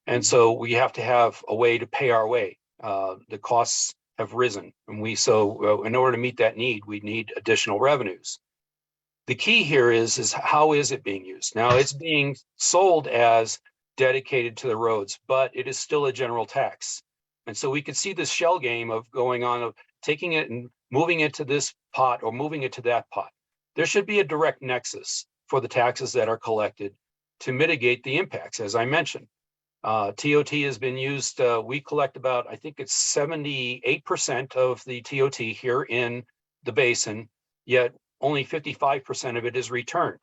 And so we have to have a way to pay our way. The costs have risen, and in order to meet that need, we need additional revenues. The key here is how is it being used? Now it's being sold as dedicated to the roads, but it is still a general tax. And so we could see this shell game of going on, of taking it and moving it to this pot or moving it to that pot. There should be a direct nexus for the taxes that are collected to mitigate the impacts, as I mentioned. TOT has been used, we collect about, I think it's 78% of the TOT here in the basin, yet only 55% of it is returned.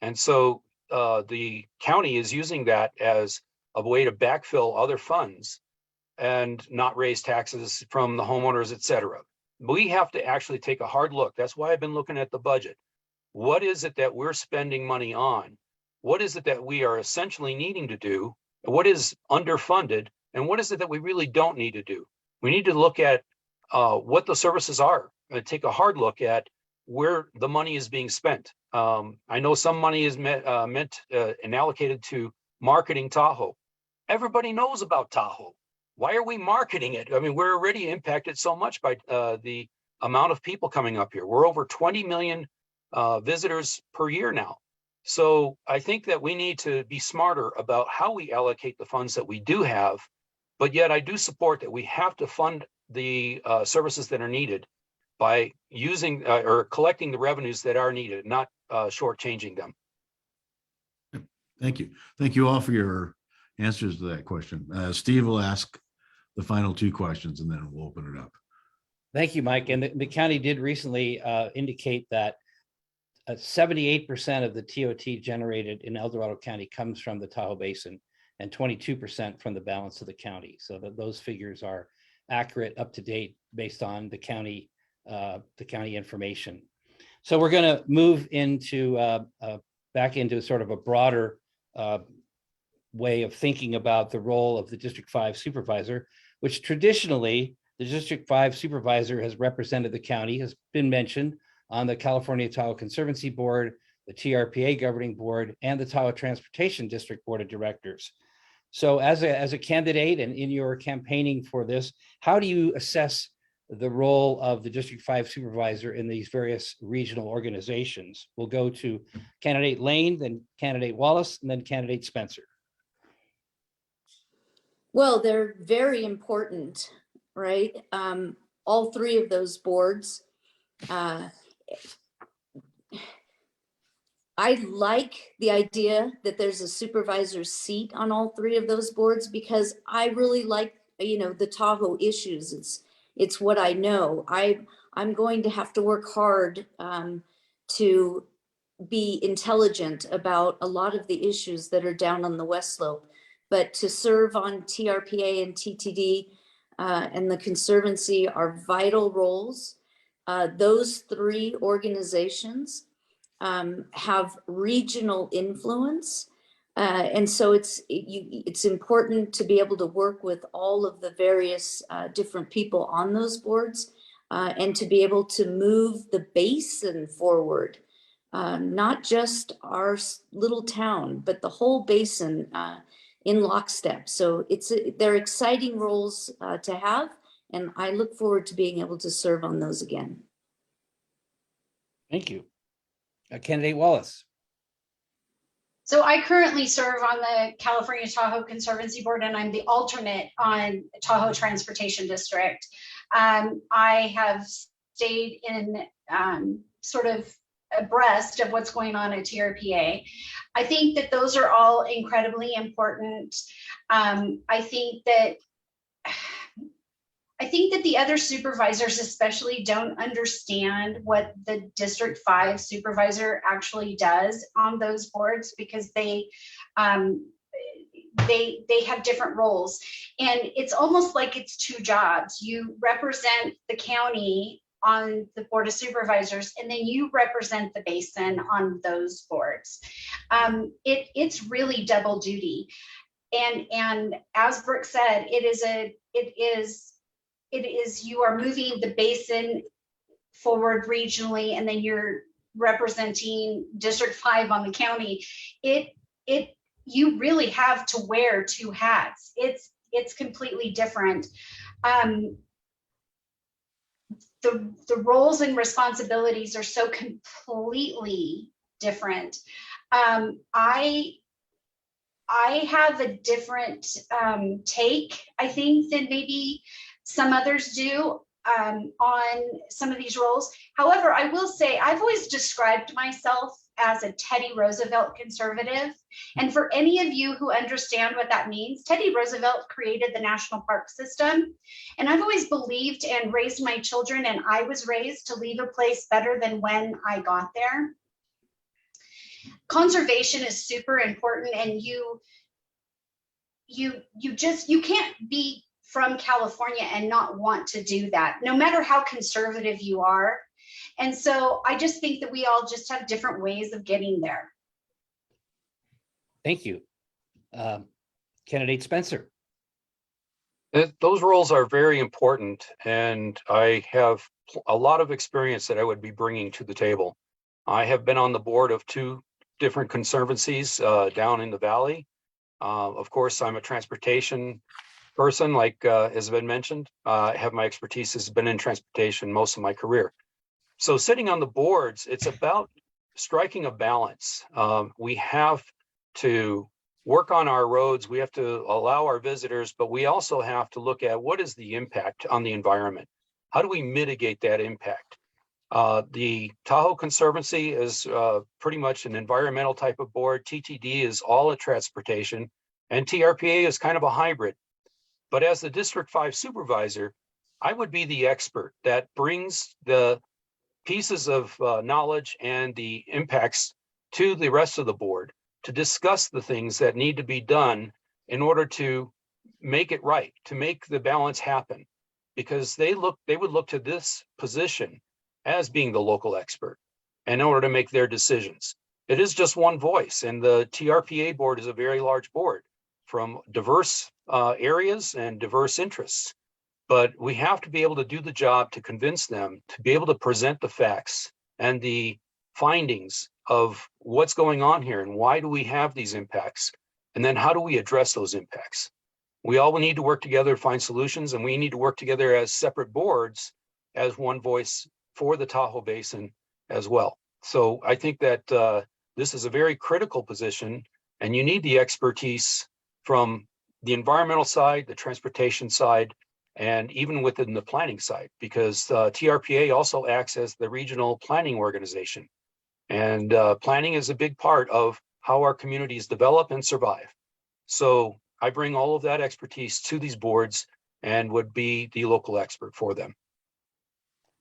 And so the county is using that as a way to backfill other funds and not raise taxes from the homeowners, et cetera. We have to actually take a hard look. That's why I've been looking at the budget. What is it that we're spending money on? What is it that we are essentially needing to do? What is underfunded? And what is it that we really don't need to do? We need to look at what the services are and take a hard look at where the money is being spent. I know some money is meant and allocated to marketing Tahoe. Everybody knows about Tahoe. Why are we marketing it? I mean, we're already impacted so much by the amount of people coming up here. We're over 20 million visitors per year now. So I think that we need to be smarter about how we allocate the funds that we do have, but yet I do support that we have to fund the services that are needed by using or collecting the revenues that are needed, not shortchanging them. Thank you. Thank you all for your answers to that question. Steve will ask the final two questions and then we'll open it up. Thank you, Mike. And the county did recently indicate that 78% of the TOT generated in El Dorado County comes from the Tahoe Basin and 22% from the balance of the county. So that those figures are accurate, up to date, based on the county information. So we're going to move into back into sort of a broader way of thinking about the role of the District 5 supervisor, which traditionally the District 5 supervisor has represented the county, has been mentioned on the California Tahoe Conservancy Board, the TRPA Governing Board, and the Tahoe Transportation District Board of Directors. So as a candidate and in your campaigning for this, how do you assess the role of the District 5 supervisor in these various regional organizations? We'll go to candidate Laine, then candidate Wallace, and then candidate Spencer. Well, they're very important, right? All three of those boards. I like the idea that there's a supervisor's seat on all three of those boards because I really like, the Tahoe issues. It's what I know. I'm going to have to work hard to be intelligent about a lot of the issues that are down on the West Slope, but to serve on TRPA and TTD and the Conservancy are vital roles. Those three organizations have regional influence. And so it's important to be able to work with all of the various different people on those boards and to be able to move the basin forward, not just our little town, but the whole basin in lockstep. So they're exciting roles to have, and I look forward to being able to serve on those again. Thank you. Candidate Wallace. So I currently serve on the California Tahoe Conservancy Board, and I'm the alternate on Tahoe Transportation District. I have stayed in sort of abreast of what's going on at TRPA. I think that those are all incredibly important. I think that the other supervisors especially don't understand what the District 5 supervisor actually does on those boards because they have different roles. And it's almost like it's two jobs. You represent the county on the Board of Supervisors, and then you represent the basin on those boards. It's really double duty. And as Brooke said, it is you are moving the basin forward regionally, and then you're representing District 5 on the county. It you really have to wear two hats. It's completely different. The roles and responsibilities are so completely different. I have a different take, I think, than maybe some others do on some of these roles. However, I will say I've always described myself as a Teddy Roosevelt conservative. And for any of you who understand what that means, Teddy Roosevelt created the national park system. And I've always believed and raised my children, and I was raised to leave a place better than when I got there. Conservation is super important, and you can't be from California and not want to do that, no matter how conservative you are. And so I just think that we all just have different ways of getting there. Thank you. Candidate Spencer. Those roles are very important, and I have a lot of experience that I would be bringing to the table. I have been on the board of 2 different conservancies down in the valley. Of course, I'm a transportation person, like has been mentioned. I have my expertise has been in transportation most of my career. So sitting on the boards, it's about striking a balance. We have to work on our roads. We have to allow our visitors, but we also have to look at what is the impact on the environment. How do we mitigate that impact? The Tahoe Conservancy is pretty much an environmental type of board. TTD is all at transportation, and TRPA is kind of a hybrid. But as the District 5 supervisor, I would be the expert that brings the pieces of knowledge and the impacts to the rest of the board to discuss the things that need to be done in order to make it right, to make the balance happen, because they would look to this position as being the local expert in order to make their decisions. It is just one voice, and the TRPA board is a very large board from diverse areas and diverse interests. But we have to be able to do the job to convince them, to be able to present the facts and the findings of what's going on here and why do we have these impacts, and then how do we address those impacts. We all need to work together to find solutions, and we need to work together as separate boards as one voice for the Tahoe Basin as well. So I think that this is a very critical position, and you need the expertise from the environmental side, the transportation side, and even within the planning side, because TRPA also acts as the regional planning organization. And planning is a big part of how our communities develop and survive. So I bring all of that expertise to these boards and would be the local expert for them.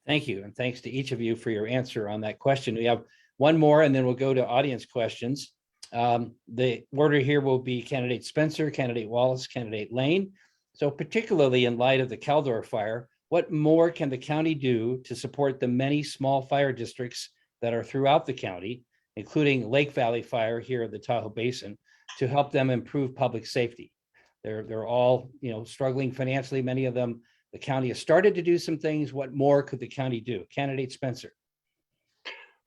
Thank you. And thanks to each of you for your answer on that question. We have one more, and then we'll go to audience questions. The order here will be Candidate Spencer, Candidate Wallace, Candidate Laine. So particularly in light of the Caldor fire, what more can the county do to support the many small fire districts that are throughout the county, including Lake Valley Fire here at the Tahoe Basin, to help them improve public safety? They're all, struggling financially. Many of them, the county has started to do some things. What more could the county do? Candidate Spencer.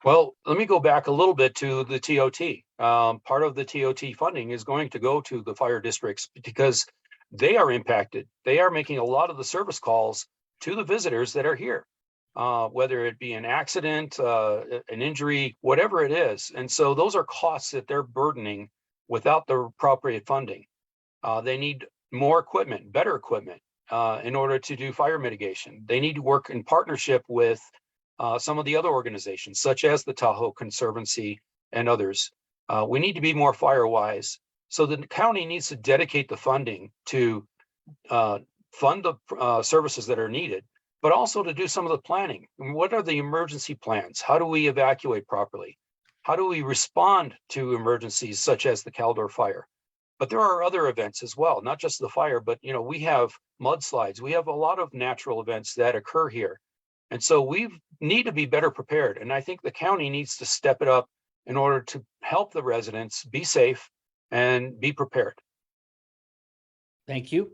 Well, let me go back a little bit to the TOT. Part of the TOT funding is going to go to the fire districts because they are impacted. They are making a lot of the service calls to the visitors that are here, whether it be an accident, an injury, whatever it is. And so those are costs that they're burdening without the appropriate funding. They need more equipment, better equipment in order to do fire mitigation. They need to work in partnership with some of the other organizations, such as the Tahoe Conservancy and others. We need to be more fire wise. So the county needs to dedicate the funding to fund the services that are needed, but also to do some of the planning. What are the emergency plans? How do we evacuate properly? How do we respond to emergencies such as the Caldor fire? But there are other events as well, not just the fire, but we have mudslides. We have a lot of natural events that occur here. And so we need to be better prepared. And I think the county needs to step it up in order to help the residents be safe and be prepared. Thank you.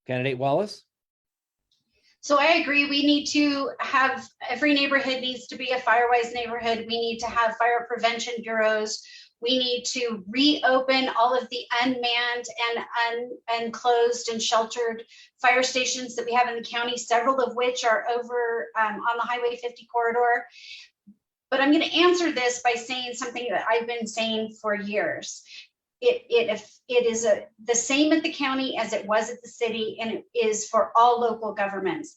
Candidate Wallace. So I agree. We need to have, every neighborhood needs to be a fire-wise neighborhood. We need to have fire prevention bureaus We need to reopen all of the unmanned and unclosed and sheltered fire stations that we have in the county, several of which are over on the Highway 50 corridor. But I'm going to answer this by saying something that I've been saying for years. It is the same at the county as it was at the city, and it is for all local governments: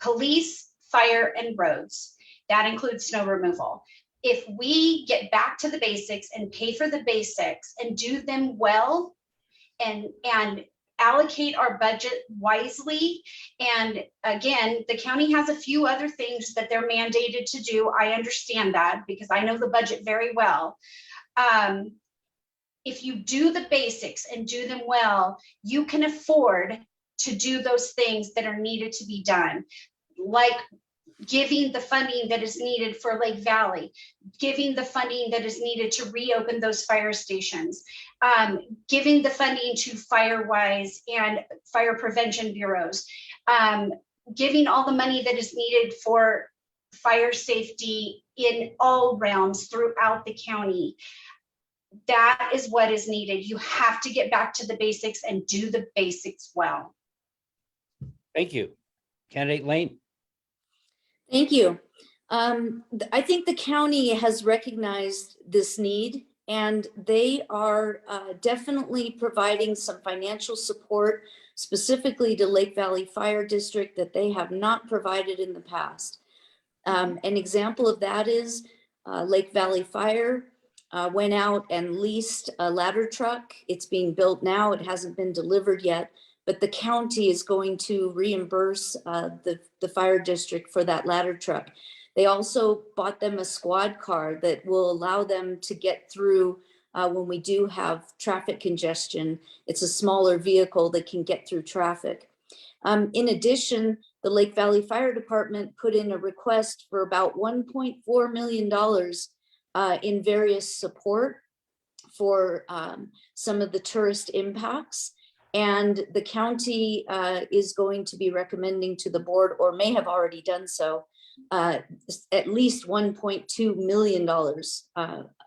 police, fire, and roads. That includes snow removal. If we get back to the basics and pay for the basics and do them well, and allocate our budget wisely. And again, the county has a few other things that they're mandated to do. I understand that because I know the budget very well. If you do the basics and do them well, you can afford to do those things that are needed to be done, like giving the funding that is needed for Lake Valley, giving the funding that is needed to reopen those fire stations, giving the funding to FireWise and fire prevention bureaus, giving all the money that is needed for fire safety in all realms throughout the county. That is what is needed. You have to get back to the basics and do the basics well. Thank you. Candidate Laine. Thank you. I think the county has recognized this need, and they are definitely providing some financial support specifically to Lake Valley Fire District that they have not provided in the past. An example of that is Lake Valley Fire went out and leased a ladder truck. It's being built now. It hasn't been delivered yet, but the county is going to reimburse the fire district for that ladder truck. They also bought them a squad car that will allow them to get through when we do have traffic congestion. It's a smaller vehicle that can get through traffic. In addition, the Lake Valley Fire Department put in a request for about $1.4 million in various support for some of the tourist impacts. And the county is going to be recommending to the board, or may have already done so, at least $1.2 million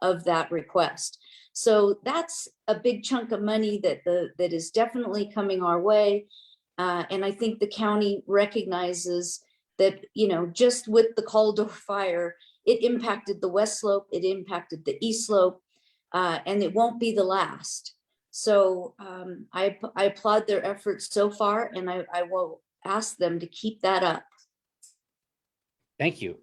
of that request. So that's a big chunk of money that is definitely coming our way. And I think the county recognizes that, you know, just with the Caldor fire, it impacted the west slope, it impacted the east slope, and it won't be the last. So I applaud their efforts so far, and I will ask them to keep that up. Thank you.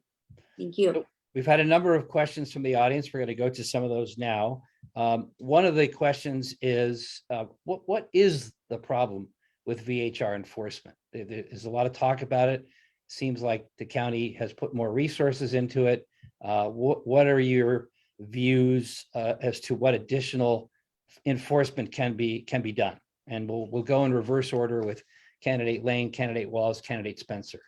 Thank you. We've had a number of questions from the audience. We're going to go to some of those now. One of the questions is, what is the problem with VHR enforcement? There's a lot of talk about it. Seems like the county has put more resources into it. What are your views as to what additional enforcement can be done? And we'll go in reverse order with Candidate Laine, Candidate Wallace, Candidate Spencer.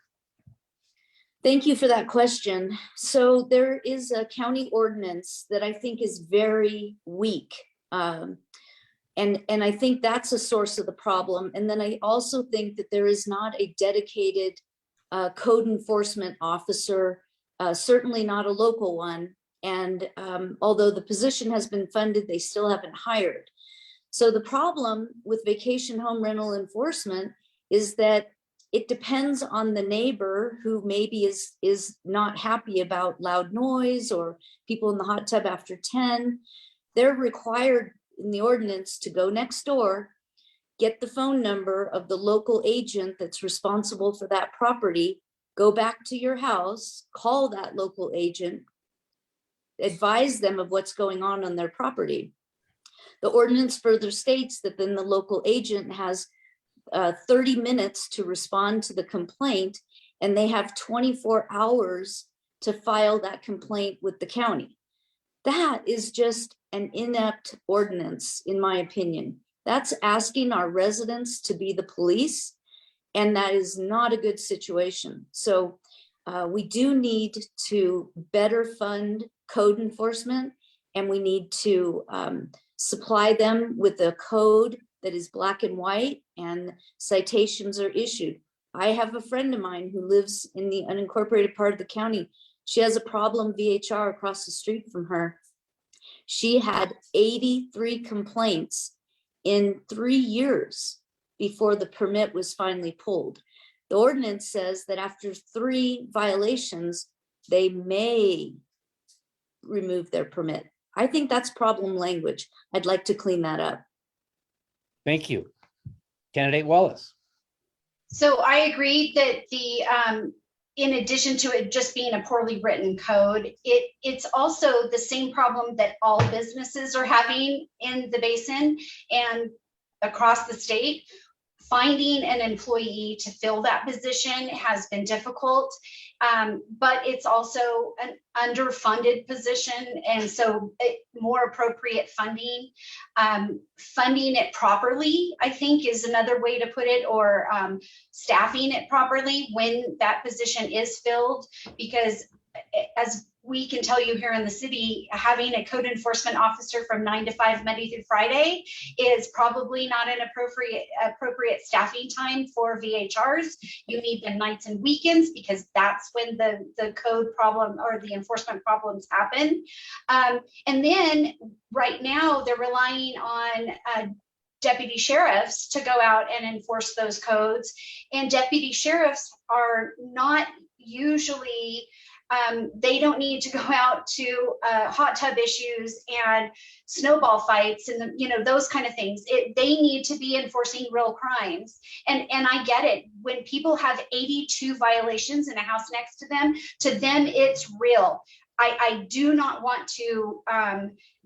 Thank you for that question. So there is a county ordinance that I think is very weak. And I think that's a source of the problem. And then I also think that there is not a dedicated code enforcement officer, certainly not a local one. And although the position has been funded, they still haven't hired. So the problem with vacation home rental enforcement is that it depends on the neighbor who maybe is not happy about loud noise or people in the hot tub after 10. They're required in the ordinance to go next door, get the phone number of the local agent that's responsible for that property, go back to your house, call that local agent, advise them of what's going on their property. The ordinance further states that then the local agent has 30 minutes to respond to the complaint, and they have 24 hours to file that complaint with the county. That is just an inept ordinance, in my opinion. That's asking our residents to be the police, and that is not a good situation. So we do need to better fund code enforcement, and we need to supply them with a code that is black and white, and citations are issued. I have a friend of mine who lives in the unincorporated part of the county. She has a problem VHR across the street from her. She had 83 complaints in 3 years before the permit was finally pulled. The ordinance says that after 3 violations, they may remove their permit. I think that's problem language. I'd like to clean that up. Thank you. Candidate Wallace. So I agree that in addition to it just being a poorly written code, it's also the same problem that all businesses are having in the basin and across the state. Finding an employee to fill that position has been difficult, but it's also an underfunded position, and so more appropriate funding. Funding it properly, I think, is another way to put it, or staffing it properly when that position is filled, because as we can tell you here in the city, having a code enforcement officer from 9 to 5 Monday through Friday is probably not an appropriate staffing time for VHRs. You need them nights and weekends because that's when the code problem or the enforcement problems happen. And then right now they're relying on deputy sheriffs to go out and enforce those codes. And deputy sheriffs are not usually they don't need to go out to hot tub issues and snowball fights and those kind of things. They need to be enforcing real crimes. And I get it. When people have 82 violations in a house next to them it's real. I do not want to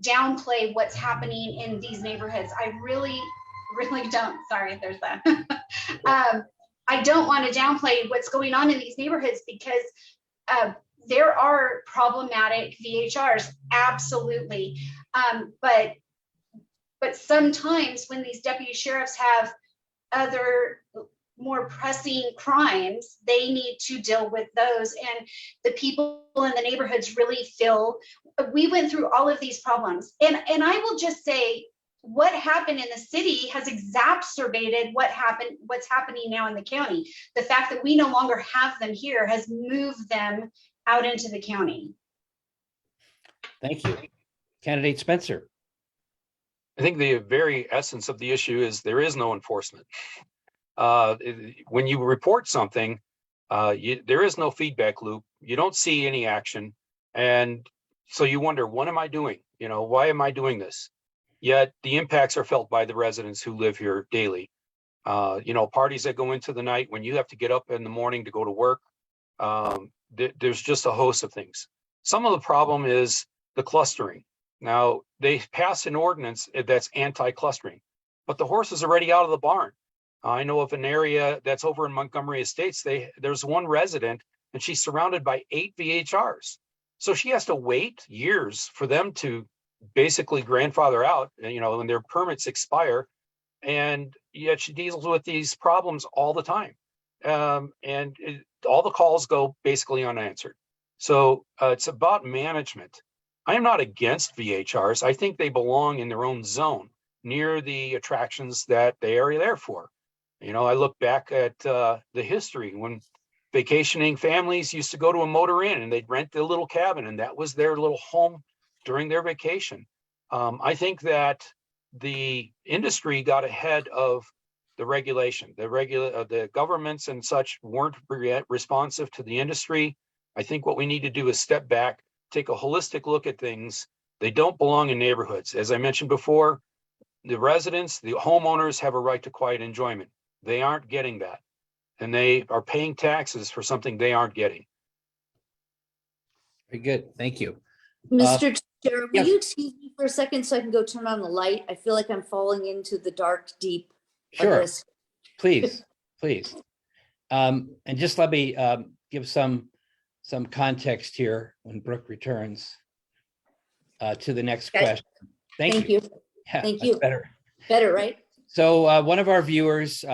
downplay what's happening in these neighborhoods. I really don't. Sorry, there's that. I don't want to downplay what's going on in these neighborhoods because there are problematic VHRs, absolutely. But sometimes when these deputy sheriffs have other more pressing crimes, they need to deal with those. And the people in the neighborhoods really feel, we went through all of these problems. And I will just say, what happened in the city has exacerbated what's happening now in the county. The fact that we no longer have them here has moved them out into the county. Thank you. Candidate Spencer. I think the very essence of the issue is there is no enforcement. When you report something, there is no feedback loop. You don't see any action. And so you wonder, what am I doing? Why am I doing this? Yet the impacts are felt by the residents who live here daily. Parties that go into the night when you have to get up in the morning to go to work. There's just a host of things. Some of the problem is the clustering. Now, they passed an ordinance that's anti-clustering, but the horse is already out of the barn. I know of an area that's over in Montgomery Estates. There's one resident and she's surrounded by 8 VHRs. So she has to wait years for them to basically grandfather out, when their permits expire. And yet she deals with these problems all the time. All the calls go basically unanswered. So it's about management. I am not against VHRs. I think they belong in their own zone near the attractions that they are there for. I look back at the history when vacationing families used to go to a motor inn and they'd rent a little cabin and that was their little home during their vacation. I think that the industry got ahead of the regulation. The governments and such weren't responsive to the industry. I think what we need to do is step back, take a holistic look at things. They don't belong in neighborhoods. As I mentioned before, the residents, the homeowners have a right to quiet enjoyment. They aren't getting that. And they are paying taxes for something they aren't getting. Very good. Thank you. Mr. Chair, will yes. you excuse me for a second so I can go turn on the light? I feel like I'm falling into the dark deep of Sure. this. Please. And just let me give some context here when Brooke returns to the next Okay. question. Thank you. Yeah, Thank that's you. Better. Right? So one of our viewers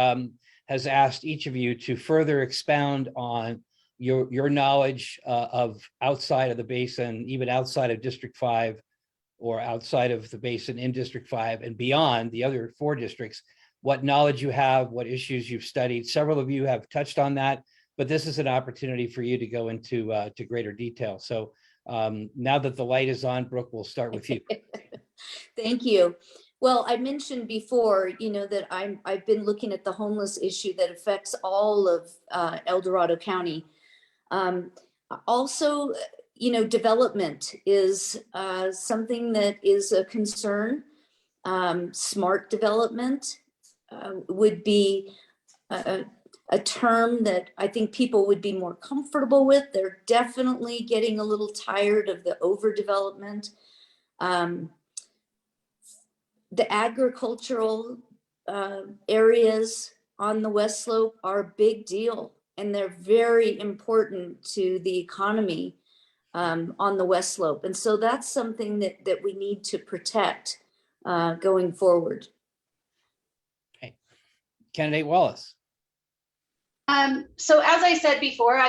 has asked each of you to further expound on your knowledge of outside of the basin, even outside of District 5 or outside of the basin in District 5 and beyond the other 4 districts, what knowledge you have, what issues you've studied. Several of you have touched on that, but this is an opportunity for you to go into to greater detail. So Now that the light is on, Brooke, we'll start with you. Thank you. Well, I mentioned before, that I've been looking at the homeless issue that affects all of El Dorado County. Also, development is something that is a concern. Smart development would be a term that I think people would be more comfortable with. They're definitely getting a little tired of the overdevelopment. The agricultural areas on the West Slope are a big deal, and they're very important to the economy on the West Slope. And so that's something that we need to protect going forward. Okay. Candidate Wallace. So as I said before,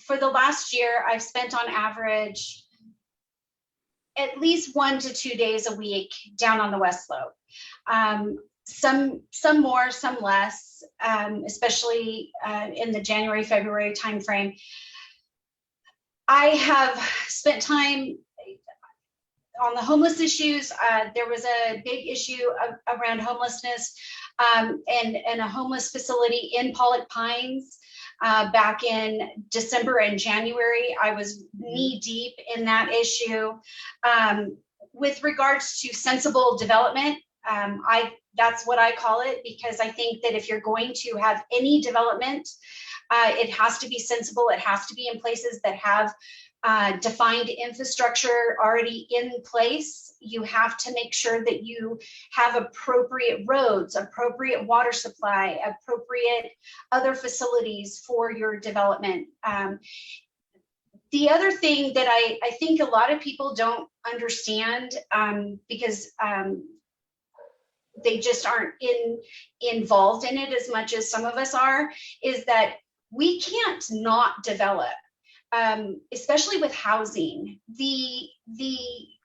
for the last year, I've spent on average at least 1 to 2 days a week down on the West Slope. Some more, some less, especially in the January, February timeframe. I have spent time on the homeless issues. There was a big issue around homelessness and a homeless facility in Pollock Pines back in December and January. I was knee deep in that issue. With regards to sensible development, that's what I call it, because I think that if you're going to have any development, it has to be sensible. It has to be in places that have defined infrastructure already in place. You have to make sure that you have appropriate roads, appropriate water supply, appropriate other facilities for your development. The other thing that I think a lot of people don't understand because they just aren't involved in it as much as some of us are, is that we can't not develop. Especially with housing, the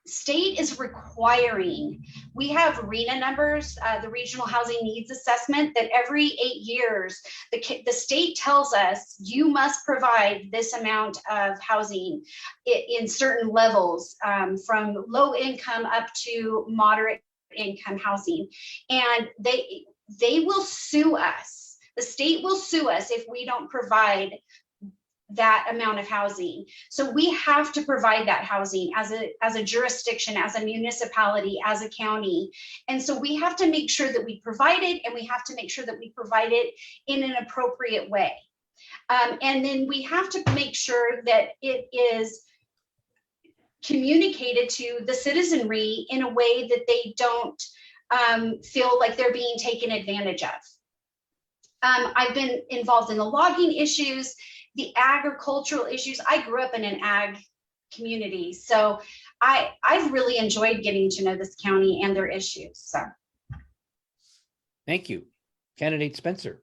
state is requiring, we have RHNA numbers, the Regional Housing Needs Assessment, that every 8 years, the state tells us you must provide this amount of housing in certain levels, from low income up to moderate income housing. And they will sue us. The state will sue us if we don't provide that amount of housing. So we have to provide that housing as a jurisdiction, as a municipality, as a county. And so we have to make sure that we provide it, and we have to make sure that we provide it in an appropriate way. And then we have to make sure that it is communicated to the citizenry in a way that they don't feel like they're being taken advantage of. I've been involved in the logging issues, the agricultural issues. I grew up in an ag community, so I've really enjoyed getting to know this county and their issues. So, Thank you. Candidate Spencer.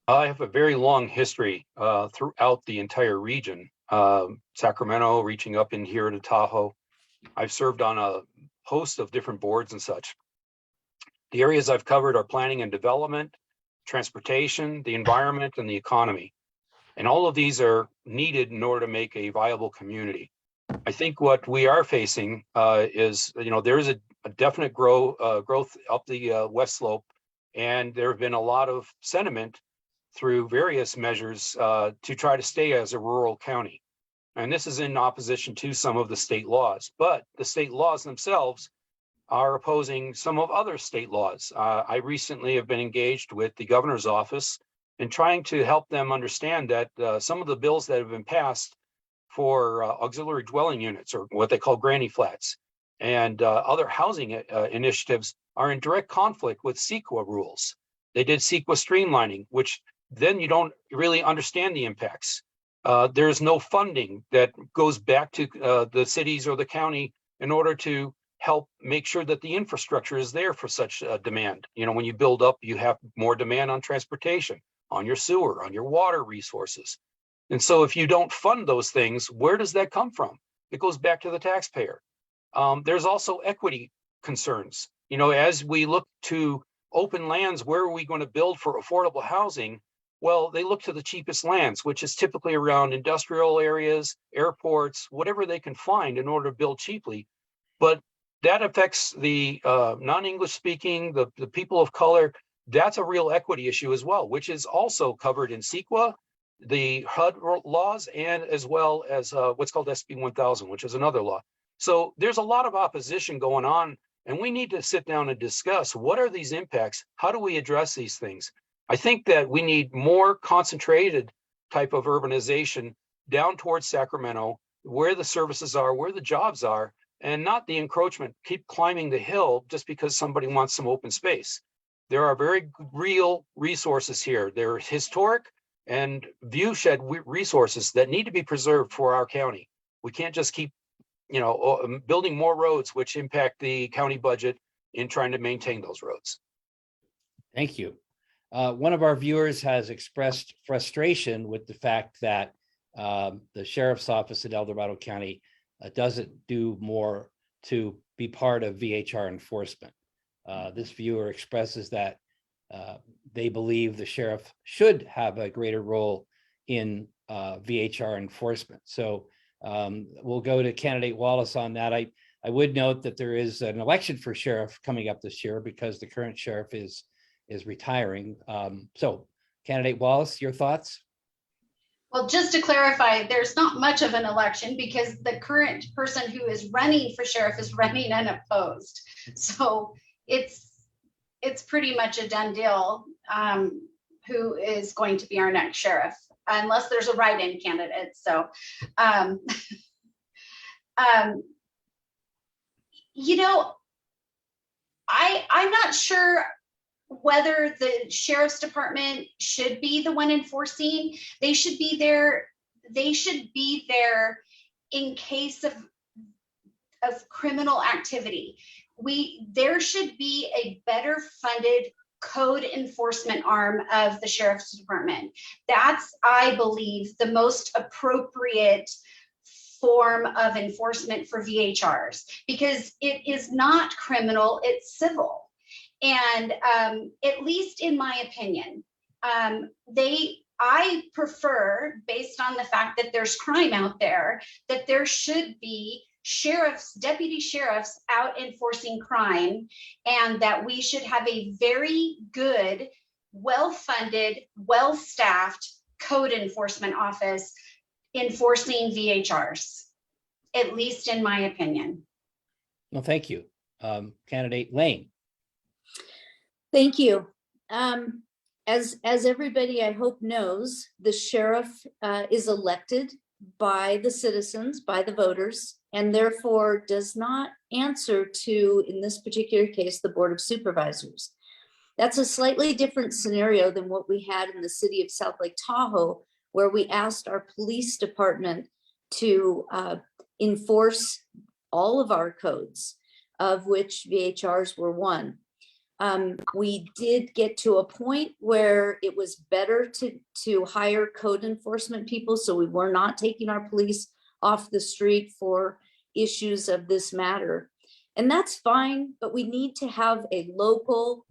I have a very long history throughout the entire region. Sacramento, reaching up in here to Tahoe. I've served on a host of different boards and such. The areas I've covered are planning and development, transportation, the environment, and the economy. And all of these are needed in order to make a viable community. I think what we are facing is, there is a definite growth up the West Slope, and there have been a lot of sentiment through various measures to try to stay as a rural county. And this is in opposition to some of the state laws, but the state laws themselves are opposing some of other state laws. I recently have been engaged with the governor's office in trying to help them understand that some of the bills that have been passed for auxiliary dwelling units, or what they call granny flats, and other housing initiatives are in direct conflict with CEQA rules. They did CEQA streamlining, which then you don't really understand the impacts. There's no funding that goes back to the cities or the county in order to help make sure that the infrastructure is there for such demand. When you build up, you have more demand on transportation, on your sewer, on your water resources. And so if you don't fund those things, where does that come from? It goes back to the taxpayer. There's also equity concerns. As we look to open lands, where are we going to build for affordable housing? Well, they look to the cheapest lands, which is typically around industrial areas, airports, whatever they can find in order to build cheaply. But that affects the non-English speaking, the people of color. That's a real equity issue as well, which is also covered in CEQA, the HUD laws, and as well as what's called SB 1000, which is another law. So there's a lot of opposition going on, and we need to sit down and discuss what are these impacts? How do we address these things? I think that we need more concentrated type of urbanization down towards Sacramento, where the services are, where the jobs are, and not the encroachment, keep climbing the hill just because somebody wants some open space. There are very real resources here. They're historic and viewshed resources that need to be preserved for our county. We can't just keep, building more roads, which impact the county budget in trying to maintain those roads. Thank you. One of our viewers has expressed frustration with the fact that the sheriff's office in El Dorado County doesn't do more to be part of VHR enforcement. This viewer expresses that they believe the sheriff should have a greater role in VHR enforcement. So we'll go to candidate Wallace on that. I would note that there is an election for sheriff coming up this year because the current sheriff is retiring. So candidate Wallace, your thoughts? Well, just to clarify, there's not much of an election because the current person who is running for sheriff is running unopposed. So it's pretty much a done deal who is going to be our next sheriff, unless there's a write-in candidate. So, I'm not sure whether the sheriff's department should be the one enforcing. They should be there. They should be there in case of criminal activity. There should be a better funded code enforcement arm of the sheriff's department. That's, I believe, the most appropriate form of enforcement for VHRs, because it is not criminal, it's civil. And at least in my opinion, I prefer, based on the fact that there's crime out there, that there should be sheriffs, deputy sheriffs out enforcing crime, and that we should have a very good, well-funded, well-staffed code enforcement office enforcing VHRs, at least in my opinion. Well, thank you. Candidate Laine. Thank you. As everybody I hope knows, the sheriff is elected by the citizens, by the voters, and therefore does not answer to, in this particular case, the Board of Supervisors. That's a slightly different scenario than what we had in the city of South Lake Tahoe, where we asked our police department to enforce all of our codes, of which VHRs were one. We did get to a point where it was better to hire code enforcement people, so we were not taking our police off the street for issues of this matter. And that's fine, but we need to have a local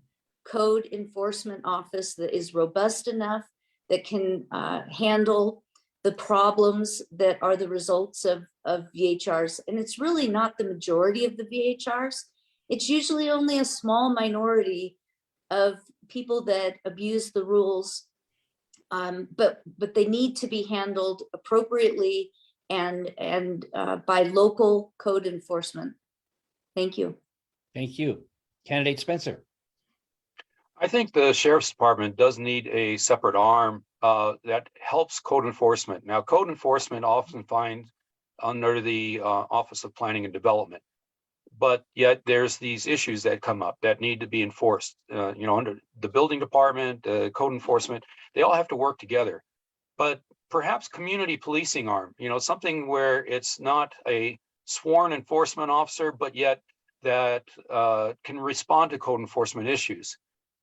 code enforcement office that is robust enough, that can handle the problems that are the results of VHRs. And it's really not the majority of the VHRs. It's usually only a small minority of people that abuse the rules, but they need to be handled appropriately and by local code enforcement. Thank you. Thank you. Candidate Spencer. I think the sheriff's department does need a separate arm that helps code enforcement. Now, code enforcement often finds under the Office of Planning and Development, but yet there's these issues that come up that need to be enforced. Under the building department, code enforcement, they all have to work together. But perhaps community policing arm, something where it's not a sworn enforcement officer, but yet that can respond to code enforcement issues.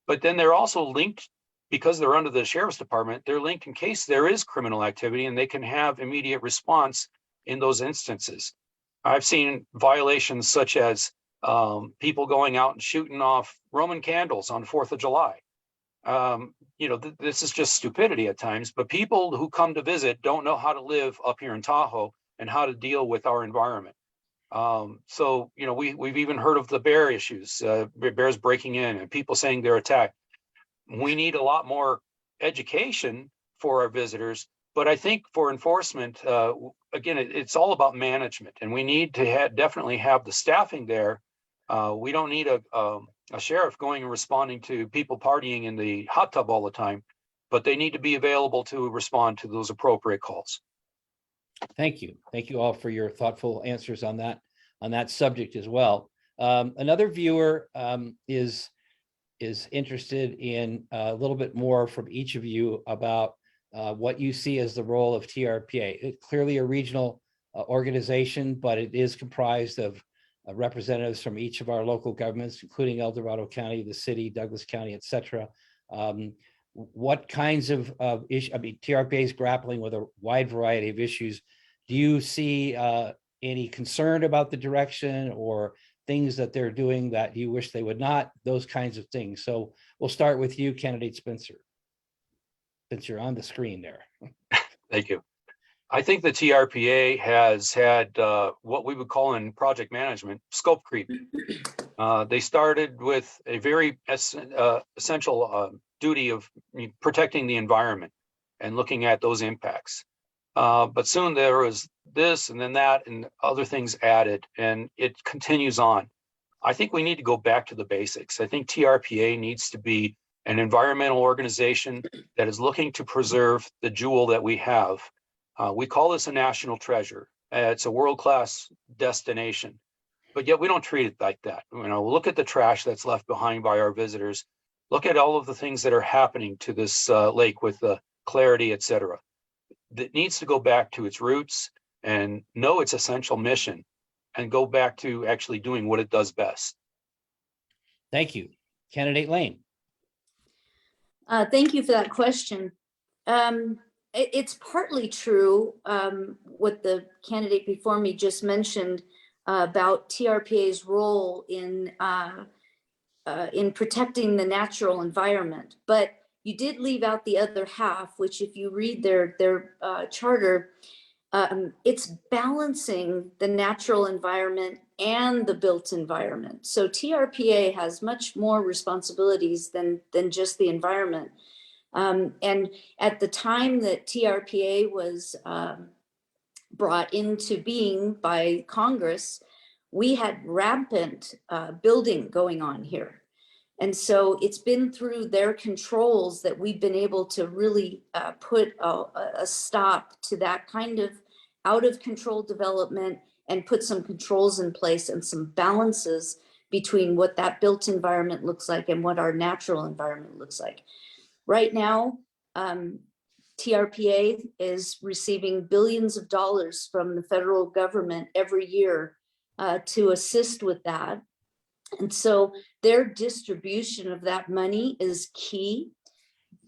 But then they're also linked, because they're under the sheriff's department, they're linked in case there is criminal activity, and they can have immediate response in those instances. I've seen violations such as people going out and shooting off Roman candles on 4th of July. This is just stupidity at times, but people who come to visit don't know how to live up here in Tahoe and how to deal with our environment. We've even heard of the bear issues, bears breaking in and people saying they're attacked. We need a lot more education for our visitors, but I think for enforcement, again, it's all about management, and we need to definitely have the staffing there. We don't need a sheriff going and responding to people partying in the hot tub all the time, but they need to be available to respond to those appropriate calls. Thank you. Thank you all for your thoughtful answers on that subject as well. Another viewer is interested in a little bit more from each of you about what you see as the role of TRPA. It's clearly a regional organization, but it is comprised of representatives from each of our local governments, including El Dorado County, the city, Douglas County, et cetera. What kinds of issues? I mean, TRPA is grappling with a wide variety of issues. Do you see any concern about the direction or things that they're doing that you wish they would not? Those kinds of things. So we'll start with you, candidate Spencer, since you're on the screen there. Thank you. I think the TRPA has had what we would call in project management scope creep. They started with a very essential duty of protecting the environment and looking at those impacts. But soon there was this and then that and other things added, and it continues on. I think we need to go back to the basics. I think TRPA needs to be an environmental organization that is looking to preserve the jewel that we have. We call this a national treasure. It's a world-class destination, but yet we don't treat it like that. Look at the trash that's left behind by our visitors. Look at all of the things that are happening to this lake with the clarity, et cetera. That needs to go back to its roots and know its essential mission and go back to actually doing what it does best. Thank you. Candidate Laine. Thank you for that question. It's partly true what the candidate before me just mentioned about TRPA's role in protecting the natural environment, but you did leave out the other half, which if you read their charter, it's balancing the natural environment and the built environment. So TRPA has much more responsibilities than just the environment. And at the time that TRPA was brought into being by Congress, we had rampant building going on here. And so it's been through their controls that we've been able to really put a stop to that kind of out of control development and put some controls in place and some balances between what that built environment looks like and what our natural environment looks like. Right now, TRPA is receiving billions of dollars from the federal government every year to assist with that. And so their distribution of that money is key.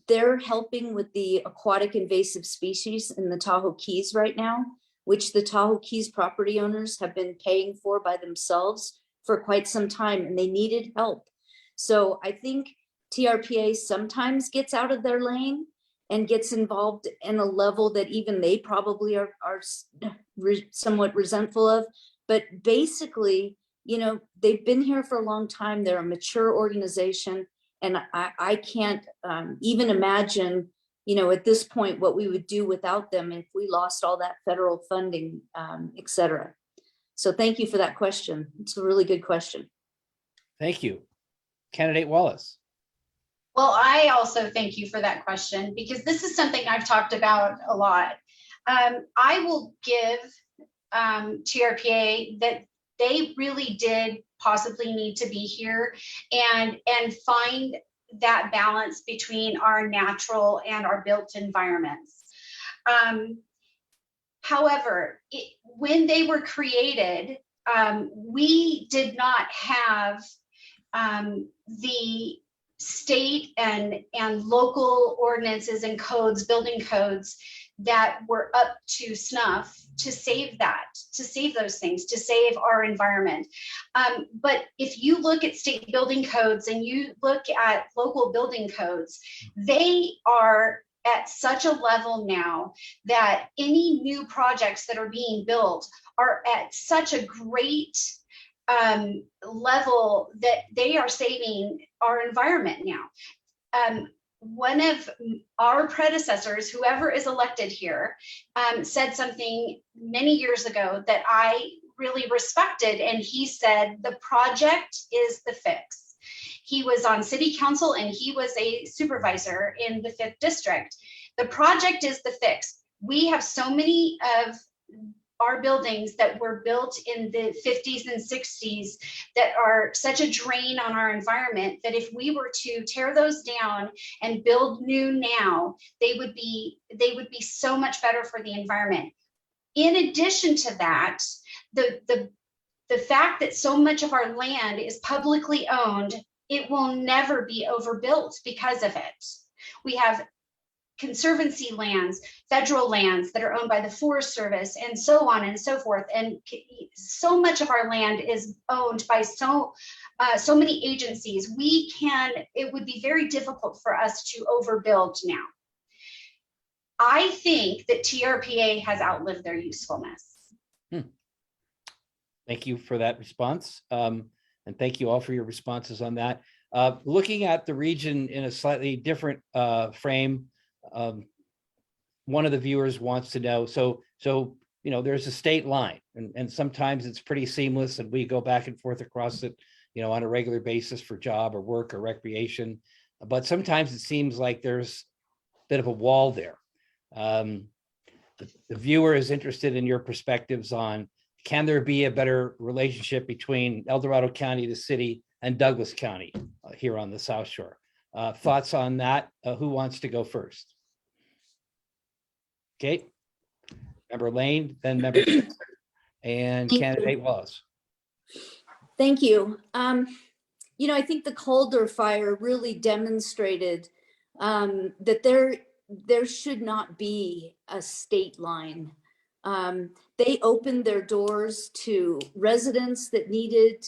They're helping with the aquatic invasive species in the Tahoe Keys right now, which the Tahoe Keys property owners have been paying for by themselves for quite some time, and they needed help. So I think TRPA sometimes gets out of their lane and gets involved in a level that even they probably are somewhat resentful of. But basically, they've been here for a long time. They're a mature organization. And I can't even imagine, at this point, what we would do without them if we lost all that federal funding, et cetera. So thank you for that question. It's a really good question. Thank you. Candidate Wallace. Well, I also thank you for that question, because this is something I've talked about a lot. I will give TRPA that they really did possibly need to be here and find that balance between our natural and our built environments. However, when they were created, we did not have the state and local ordinances and codes, building codes, that were up to snuff to save those things, to save our environment. But if you look at state building codes and you look at local building codes, they are at such a level now that any new projects that are being built are at such a great level that they are saving our environment now. One of our predecessors, whoever is elected here, said something many years ago that I really respected. And he said, the project is the fix. He was on city council and he was a supervisor in the 5th district. The project is the fix. We have so many of our buildings that were built in the 50s and 60s that are such a drain on our environment that if we were to tear those down and build new now, they would be so much better for the environment. In addition to that, the fact that so much of our land is publicly owned, it will never be overbuilt because of it. We have conservancy lands, federal lands that are owned by the Forest Service, and so on and so forth. And so much of our land is owned by so many agencies. It would be very difficult for us to overbuild now. I think that TRPA has outlived their usefulness. Thank you for that response. And thank you all for your responses on that. Looking at the region in a slightly different frame, one of the viewers wants to know, so there's a state line and sometimes it's pretty seamless and we go back and forth across it, on a regular basis for job or work or recreation. But sometimes it seems like there's a bit of a wall there. The viewer is interested in your perspectives on, can there be a better relationship between El Dorado County, the city, and Douglas County here on the South Shore? Thoughts on that? Who wants to go first? Okay, Member Laine, then Member Spencer, and Candidate Wallace. Thank you. I think the Calder fire really demonstrated that there should not be a state line. They opened their doors to residents that needed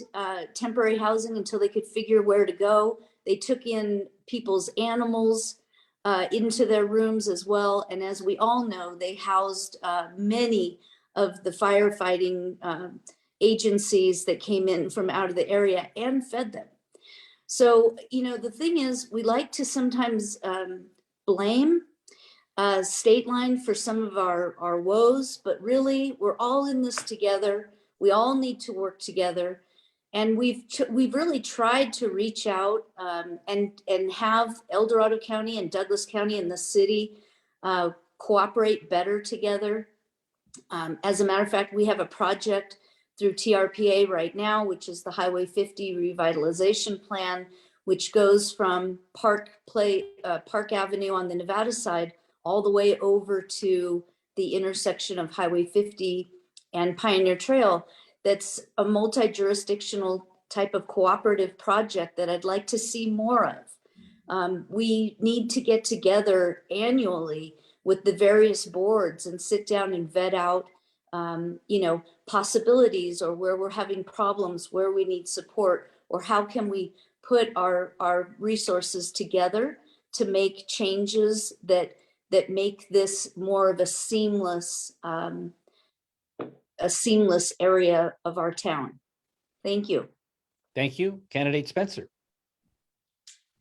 temporary housing until they could figure where to go. They took in people's animals into their rooms as well. And as we all know, they housed many of the firefighting agencies that came in from out of the area and fed them. So, the thing is, we like to sometimes blame state line for some of our woes, but really we're all in this together. We all need to work together. And we've really tried to reach out and have El Dorado County and Douglas County and the city cooperate better together. As a matter of fact, we have a project through TRPA right now, which is the Highway 50 revitalization plan, which goes from Park Avenue on the Nevada side all the way over to the intersection of Highway 50 and Pioneer Trail. That's a multi-jurisdictional type of cooperative project that I'd like to see more of. We need to get together annually with the various boards and sit down and vet out, possibilities, or where we're having problems, where we need support, or how can we put our resources together to make changes that make this more of a seamless area of our town. Thank you. Thank you. Candidate Spencer.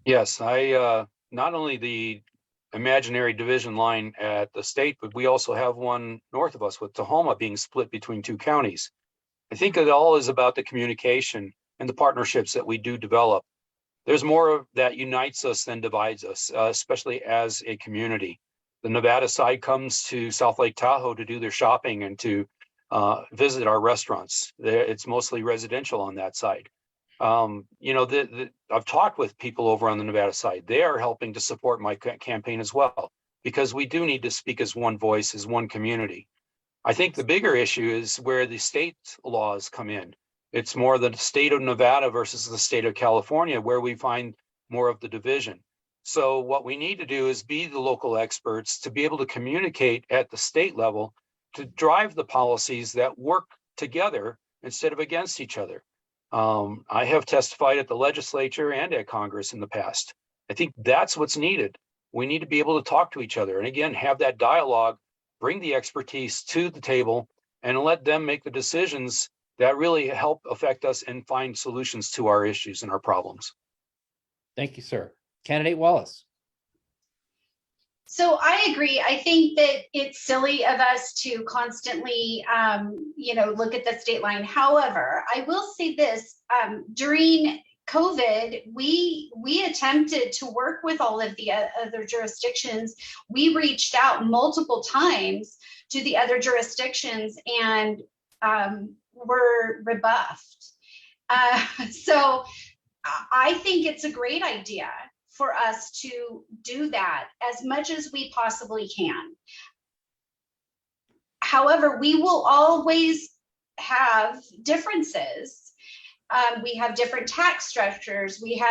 Yes, I not only the imaginary division line at the state, but we also have one north of us with Tahoma being split between two counties. I think it all is about the communication and the partnerships that we do develop. There's more that unites us than divides us, especially as a community. The Nevada side comes to South Lake Tahoe to do their shopping and to visit our restaurants. It's mostly residential on that side. I've talked with people over on the Nevada side. They are helping to support my campaign as well, because we do need to speak as one voice, as one community. I think the bigger issue is where the state laws come in. It's more the state of Nevada versus the state of California, where we find more of the division. So what we need to do is be the local experts to be able to communicate at the state level to drive the policies that work together instead of against each other. I have testified at the legislature and at Congress in the past. I think that's what's needed. We need to be able to talk to each other and again, have that dialogue, bring the expertise to the table and let them make the decisions that really help affect us and find solutions to our issues and our problems. Thank you, sir. Candidate Wallace. So I agree. I think that it's silly of us to constantly, look at the state line. However, I will say this, during COVID, we attempted to work with all of the other jurisdictions. We reached out multiple times to the other jurisdictions and were rebuffed. So I think it's a great idea for us to do that as much as we possibly can. However, we will always have differences. We have different tax structures. We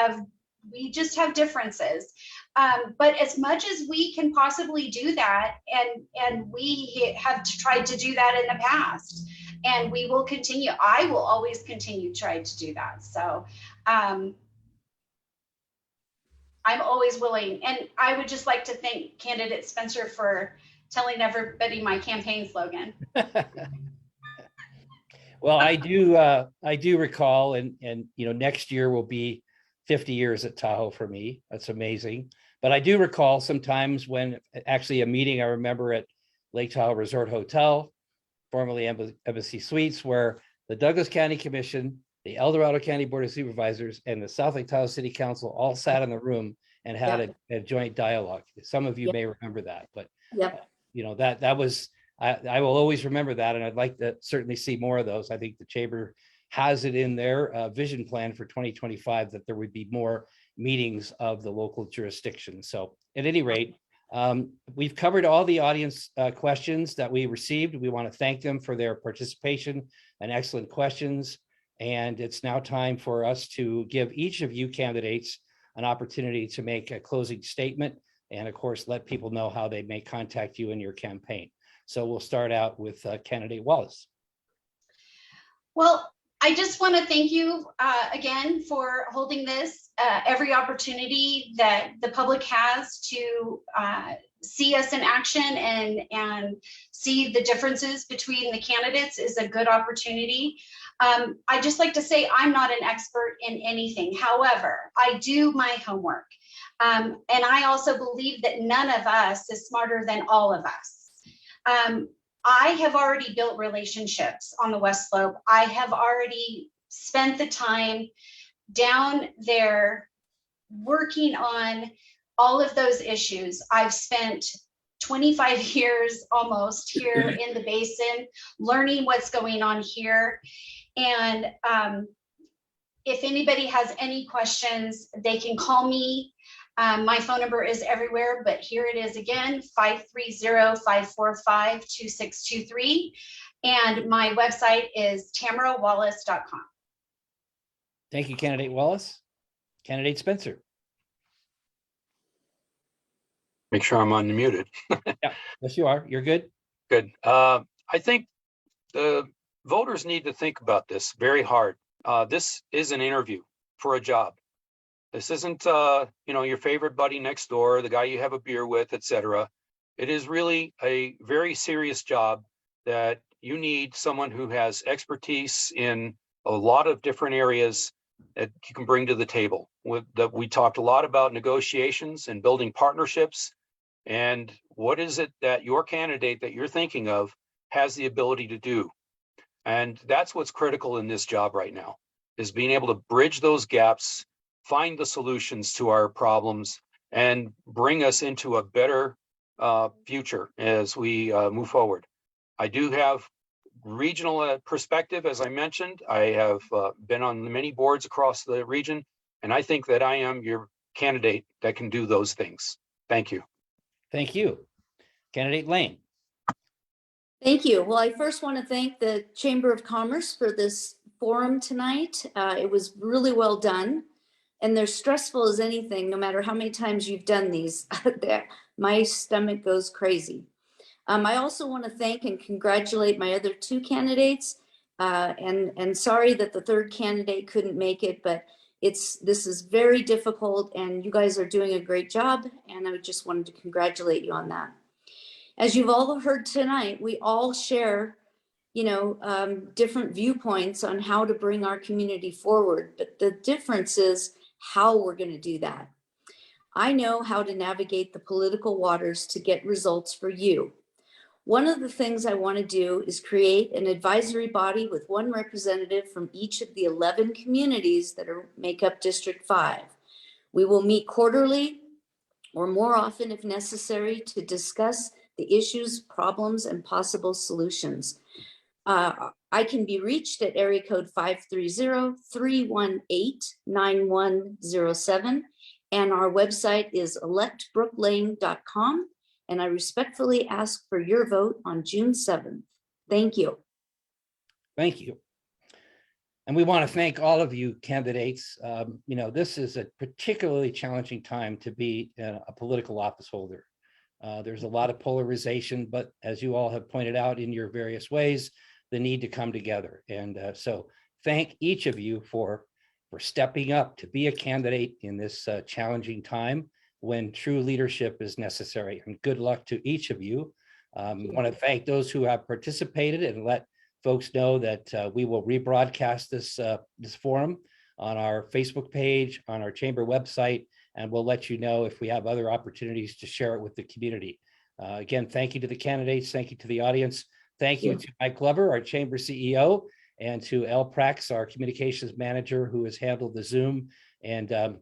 just have differences. But as much as we can possibly do that, and we have tried to do that in the past, and we will continue, I will always continue to try to do that. So I'm always willing. And I would just like to thank candidate Spencer for telling everybody my campaign slogan. Well, I do recall, and next year will be 50 years at Tahoe for me. That's amazing. But I do recall sometimes when actually a meeting I remember at Lake Tahoe Resort Hotel, formerly Embassy Suites, where the Douglas County Commission, the El Dorado County Board of Supervisors, and the South Lake Tahoe City Council all sat in the room and had a joint dialogue. Some of you may remember that, but that was, I will always remember that, and I'd like to certainly see more of those. I think the chamber has it in their vision plan for 2025 that there would be more meetings of the local jurisdiction. So at any rate, we've covered all the audience questions that we received. We want to thank them for their participation and excellent questions. And it's now time for us to give each of you candidates an opportunity to make a closing statement and of course, let people know how they may contact you in your campaign. So we'll start out with candidate Wallace. Well, I just want to thank you again for holding this. Every opportunity that the public has to see us in action and see the differences between the candidates is a good opportunity. I just like to say I'm not an expert in anything. However, I do my homework. And I also believe that none of us is smarter than all of us. I have already built relationships on the West Slope. I have already spent the time down there working on all of those issues. I've spent 25 years almost here in the basin, learning what's going on here. And if anybody has any questions, they can call me. My phone number is everywhere, but here it is again, 530-545-2623. And my website is tamarawallace.com. Thank you, candidate Wallace. Candidate Spencer. Make sure I'm unmuted. Yeah, yes, you are. You're good. Good. I think the voters need to think about this very hard. This is an interview for a job. This isn't, your favorite buddy next door, the guy you have a beer with, etc. It is really a very serious job that you need someone who has expertise in a lot of different areas that you can bring to the table. We talked a lot about negotiations and building partnerships. And what is it that your candidate that you're thinking of has the ability to do? And that's what's critical in this job right now, is being able to bridge those gaps, find the solutions to our problems, and bring us into a better future as we move forward. I do have regional perspective, as I mentioned. I have been on many boards across the region, and I think that I am your candidate that can do those things. Thank you. Thank you. Candidate Laine. Thank you. Well, I first want to thank the Chamber of Commerce for this forum tonight. It was really well done. and they're stressful as anything, no matter how many times you've done these. My stomach goes crazy. I also want to thank and congratulate my other two candidates. And sorry that the third candidate couldn't make it, but this is very difficult and you guys are doing a great job. And I just wanted to congratulate you on that. As you've all heard tonight, we all share, different viewpoints on how to bring our community forward, but the difference is how we're going to do that. I know how to navigate the political waters to get results for you. One of the things I want to do is create an advisory body with one representative from each of the 11 communities that make up District 5. We will meet quarterly or more often if necessary to discuss the issues, problems, and possible solutions. I can be reached at area code 530-318-9107, and our website is electbrookelane.com. And I respectfully ask for your vote on June 7th. Thank you. Thank you. And we want to thank all of you candidates. This is a particularly challenging time to be a political office holder. There's a lot of polarization, but as you all have pointed out in your various ways, the need to come together. And so thank each of you for stepping up to be a candidate in this challenging time when true leadership is necessary. And good luck to each of you. I want to thank those who have participated and let folks know that we will rebroadcast this forum on our Facebook page, on our chamber website, and we'll let you know if we have other opportunities to share it with the community. Again, thank you to the candidates. Thank you to the audience. Thank you to Mike Glover, our chamber CEO, and to Elle Prax, our communications manager, who has handled the Zoom. And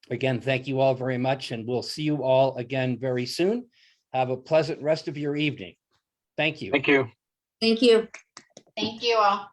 again, thank you all very much, and we'll see you all again very soon. Have a pleasant rest of your evening. Thank you. Thank you. Thank you. Thank you all.